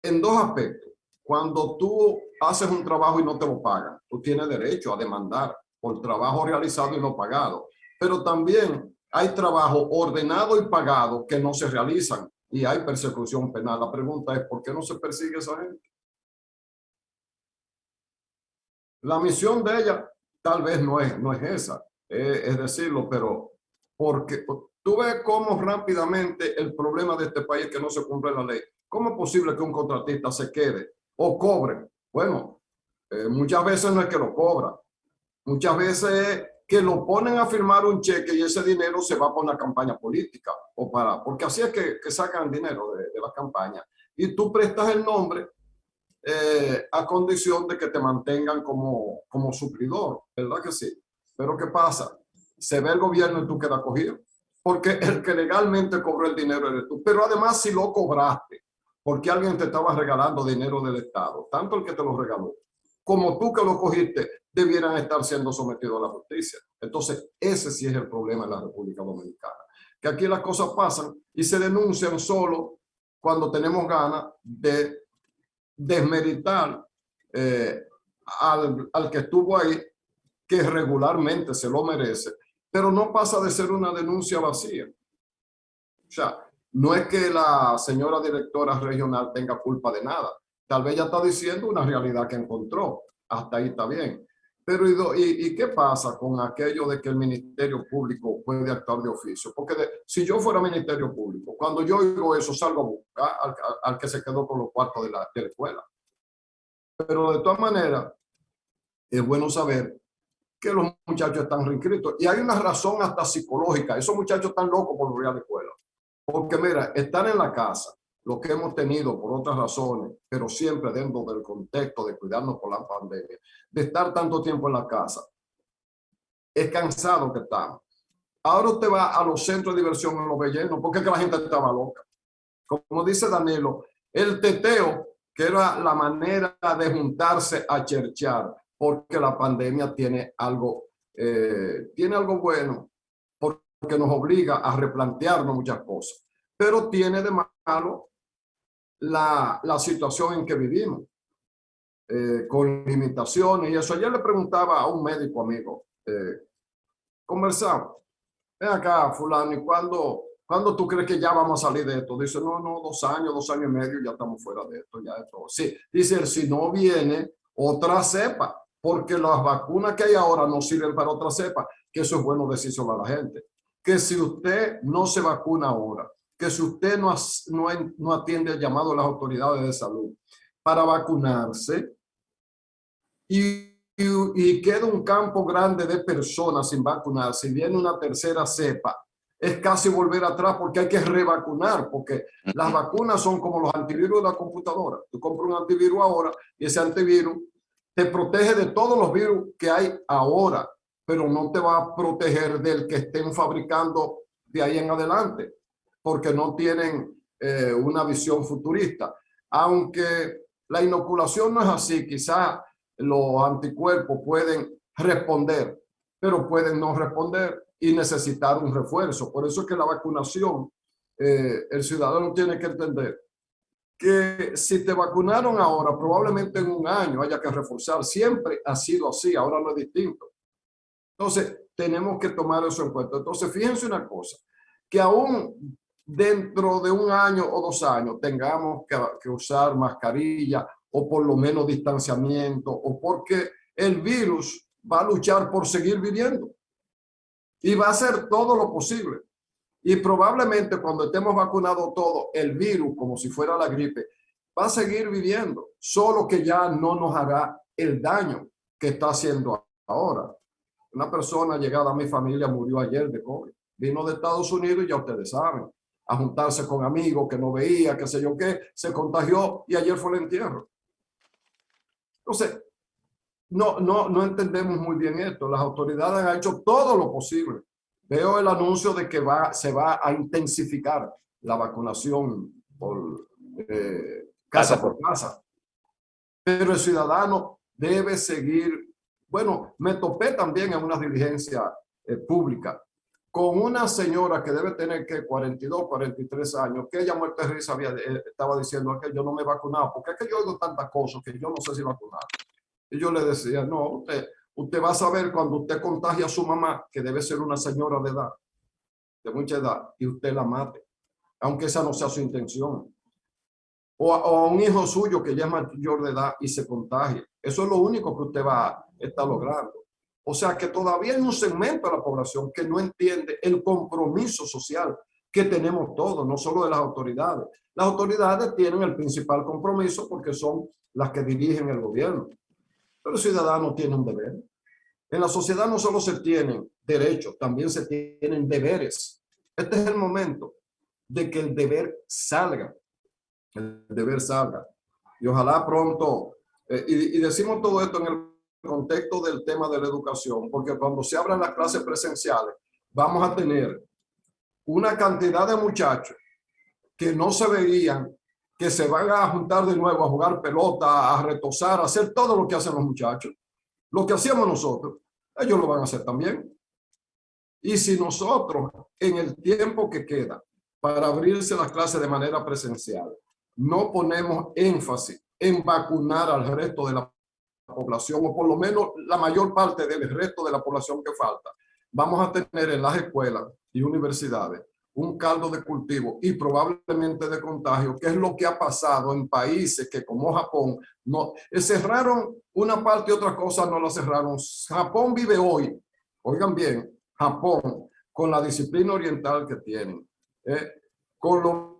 en 2 aspectos. Cuando tú haces un trabajo y no te lo pagan, tú tienes derecho a demandar por trabajo realizado y no pagado. Pero también hay trabajo ordenado y pagado que no se realizan y hay persecución penal. La pregunta es, ¿por qué no se persigue a esa gente? La misión de ella tal vez no es esa, es decirlo, pero porque tú ves cómo rápidamente el problema de este país es que no se cumple la ley. ¿Cómo es posible que un contratista se quede o cobre? Bueno, muchas veces no es que lo cobra, muchas veces es que lo ponen a firmar un cheque y ese dinero se va para una campaña política porque así es que sacan dinero de la campaña y tú prestas el nombre a condición de que te mantengan como suplidor, ¿verdad que sí? Pero ¿qué pasa? Se ve el gobierno y tú quedas cogido, porque el que legalmente cobró el dinero eres tú, pero además si lo cobraste, porque alguien te estaba regalando dinero del Estado, tanto el que te lo regaló como tú que lo cogiste, debieran estar siendo sometidos a la justicia. Entonces, ese sí es el problema en la República Dominicana, que aquí las cosas pasan y se denuncian solo cuando tenemos ganas de desmeritar al que estuvo ahí, que regularmente se lo merece, pero no pasa de ser una denuncia vacía. O sea, no es que la señora directora regional tenga culpa de nada. Tal vez ella está diciendo una realidad que encontró. Hasta ahí está bien. Pero ¿y qué pasa con aquello de que el Ministerio Público puede actuar de oficio? Porque si yo fuera Ministerio Público, cuando yo oigo eso, salgo a buscar al que se quedó con los cuartos de la escuela. Pero de todas maneras, es bueno saber que los muchachos están reinscritos. Y hay una razón hasta psicológica. Esos muchachos están locos por volver a la escuela. Porque mira, están en la casa, lo que hemos tenido por otras razones, pero siempre dentro del contexto de cuidarnos por la pandemia, de estar tanto tiempo en la casa. Es cansado que estamos. Ahora usted va a los centros de diversión en los rellenos, porque es que la gente estaba loca. Como dice Danilo, el teteo, que era la manera de juntarse a cherchar, porque la pandemia tiene algo bueno, porque nos obliga a replantearnos muchas cosas, pero tiene de malo la situación en que vivimos, con limitaciones y eso. Ayer le preguntaba a un médico amigo, conversamos, ven acá fulano, ¿y cuándo tú crees que ya vamos a salir de esto? Dice, no, 2 años y medio, ya estamos fuera de esto, ya esto. Sí, dice, si no viene otra cepa, porque las vacunas que hay ahora no sirven para otra cepa, que eso es bueno decírselo a la gente. Que si usted no se vacuna ahora, que si usted no atiende el llamado de las autoridades de salud para vacunarse y queda un campo grande de personas sin vacunarse y viene una tercera cepa, es casi volver atrás porque hay que revacunar, porque las vacunas son como los antivirus de la computadora. Tú compras un antivirus ahora y ese antivirus te protege de todos los virus que hay ahora, pero no te va a proteger del que estén fabricando de ahí en adelante, porque no tienen una visión futurista. Aunque la inoculación no es así, quizás los anticuerpos pueden responder, pero pueden no responder y necesitar un refuerzo. Por eso es que la vacunación, el ciudadano tiene que entender que si te vacunaron ahora, probablemente en un año haya que reforzar. Siempre ha sido así, ahora no es distinto. Entonces, tenemos que tomar eso en cuenta. Entonces, fíjense una cosa, que aún dentro de un año o 2 años tengamos que usar mascarilla o por lo menos distanciamiento, o porque el virus va a luchar por seguir viviendo y va a hacer todo lo posible. Y probablemente cuando estemos vacunados todos, el virus, como si fuera la gripe, va a seguir viviendo, solo que ya no nos hará el daño que está haciendo ahora. Una persona llegada a mi familia murió ayer de COVID. Vino de Estados Unidos y ya ustedes saben, a juntarse con amigos que no veía, qué sé yo qué, se contagió y ayer fue el entierro. Entonces, no entendemos muy bien esto. Las autoridades han hecho todo lo posible. Veo el anuncio de que se va a intensificar la vacunación por casa por casa. Pero el ciudadano debe seguir. Bueno, me topé también en una diligencia pública con una señora que debe tener que 42, 43 años, que ella muerta de risa estaba diciendo que yo no me he vacunado, porque es que yo oigo tantas cosas que yo no sé si vacunar. Y yo le decía, no, usted va a saber cuando usted contagie a su mamá, que debe ser una señora de edad, de mucha edad, y usted la mate, aunque esa no sea su intención. O a un hijo suyo que ya es mayor de edad y se contagie. Eso es lo único que usted va a estar logrando. O sea que todavía hay un segmento de la población que no entiende el compromiso social que tenemos todos, no solo de las autoridades. Las autoridades tienen el principal compromiso porque son las que dirigen el gobierno. Pero el ciudadano tiene un deber. En la sociedad no solo se tienen derechos, también se tienen deberes. Este es el momento de que el deber salga. El deber salga. Y ojalá pronto, y decimos todo esto en el contexto del tema de la educación, porque cuando se abran las clases presenciales, vamos a tener una cantidad de muchachos que no se veían, que se van a juntar de nuevo a jugar pelota, a retosar, a hacer todo lo que hacen los muchachos. Lo que hacíamos nosotros, ellos lo van a hacer también. Y si nosotros, en el tiempo que queda para abrirse las clases de manera presencial, no ponemos énfasis en vacunar al resto de la población, o por lo menos la mayor parte del resto de la población que falta, vamos a tener en las escuelas y universidades un caldo de cultivo y probablemente de contagio, que es lo que ha pasado en países que como Japón, no cerraron una parte y otra cosa no la cerraron. Japón vive hoy, oigan bien, Japón, con la disciplina oriental que tienen, con lo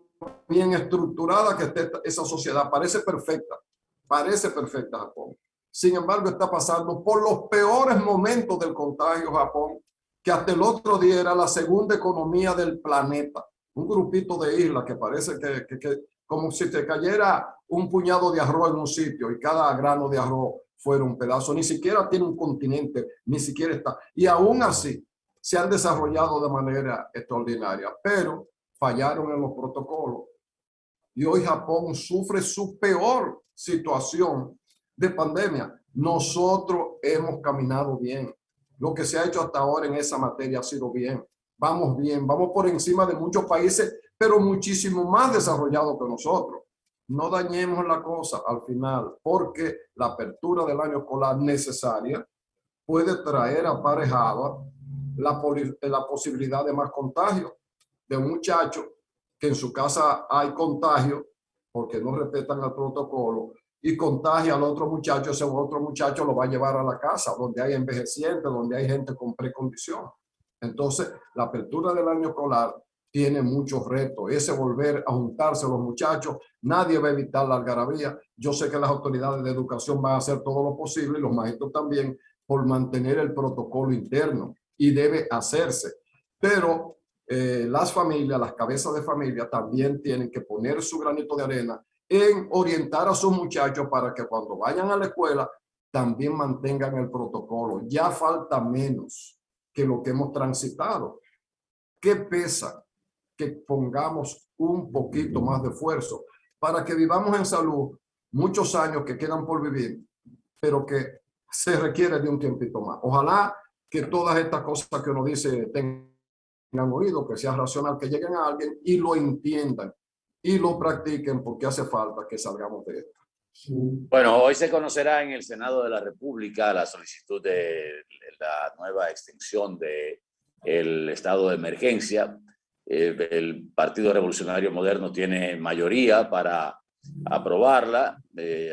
bien estructurada que esté esa sociedad, parece perfecta Japón. Sin embargo, está pasando por los peores momentos del contagio Japón, que hasta el otro día era la segunda economía del planeta. Un grupito de islas que parece que como si te cayera un puñado de arroz en un sitio y cada grano de arroz fuera un pedazo. Ni siquiera tiene un continente, ni siquiera está. Y aún así se han desarrollado de manera extraordinaria, pero fallaron en los protocolos. Y hoy Japón sufre su peor situación de pandemia. Nosotros hemos caminado bien. Lo que se ha hecho hasta ahora en esa materia ha sido bien. Vamos por encima de muchos países, pero muchísimo más desarrollados que nosotros. No dañemos la cosa al final, porque la apertura del año escolar necesaria puede traer aparejada la posibilidad de más contagio de un muchacho que en su casa hay contagio porque no respetan el protocolo y contagia al otro muchacho, ese otro muchacho lo va a llevar a la casa, donde hay envejecientes, donde hay gente con precondición. Entonces, la apertura del año escolar tiene muchos retos. Ese volver a juntarse los muchachos, nadie va a evitar la algarabía. Yo sé que las autoridades de educación van a hacer todo lo posible, y los maestros también, por mantener el protocolo interno, y debe hacerse. Pero las familias, las cabezas de familia también tienen que poner su granito de arena en orientar a sus muchachos para que cuando vayan a la escuela también mantengan el protocolo. Ya falta menos que lo que hemos transitado. ¿Qué pesa? Que pongamos un poquito más de esfuerzo para que vivamos en salud muchos años que quedan por vivir, pero que se requiere de un tiempito más. Ojalá que todas estas cosas que uno dice tengan oído, que sea racional, que lleguen a alguien y lo entiendan y lo practiquen, porque hace falta que salgamos de esto. Bueno, hoy se conocerá en el Senado de la República la solicitud de la nueva extensión del estado de emergencia. El Partido Revolucionario Moderno tiene mayoría para aprobarla,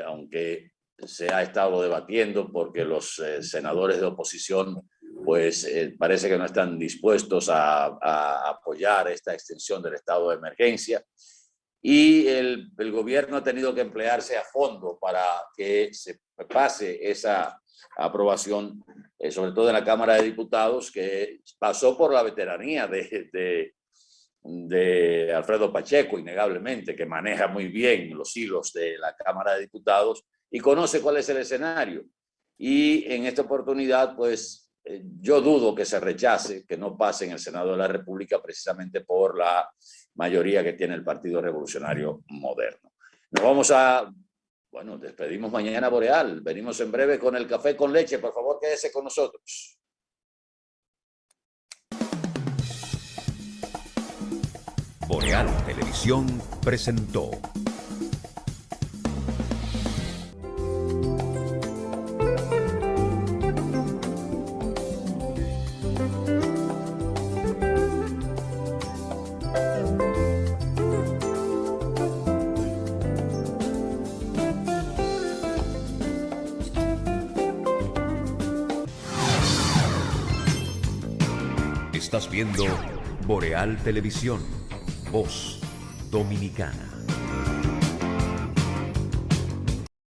aunque se ha estado debatiendo porque los senadores de oposición pues parece que no están dispuestos a apoyar esta extensión del estado de emergencia. Y el gobierno ha tenido que emplearse a fondo para que se pase esa aprobación, sobre todo en la Cámara de Diputados, que pasó por la veteranía de Alfredo Pacheco, innegablemente, que maneja muy bien los hilos de la Cámara de Diputados y conoce cuál es el escenario. Y en esta oportunidad, pues, yo dudo que se rechace, que no pase en el Senado de la República, precisamente por la mayoría que tiene el Partido Revolucionario Moderno. Nos vamos bueno, despedimos mañana Boreal. Venimos en breve con el café con leche. Por favor, quédese con nosotros. Boreal Televisión presentó Estás viendo Boreal Televisión, Voz Dominicana.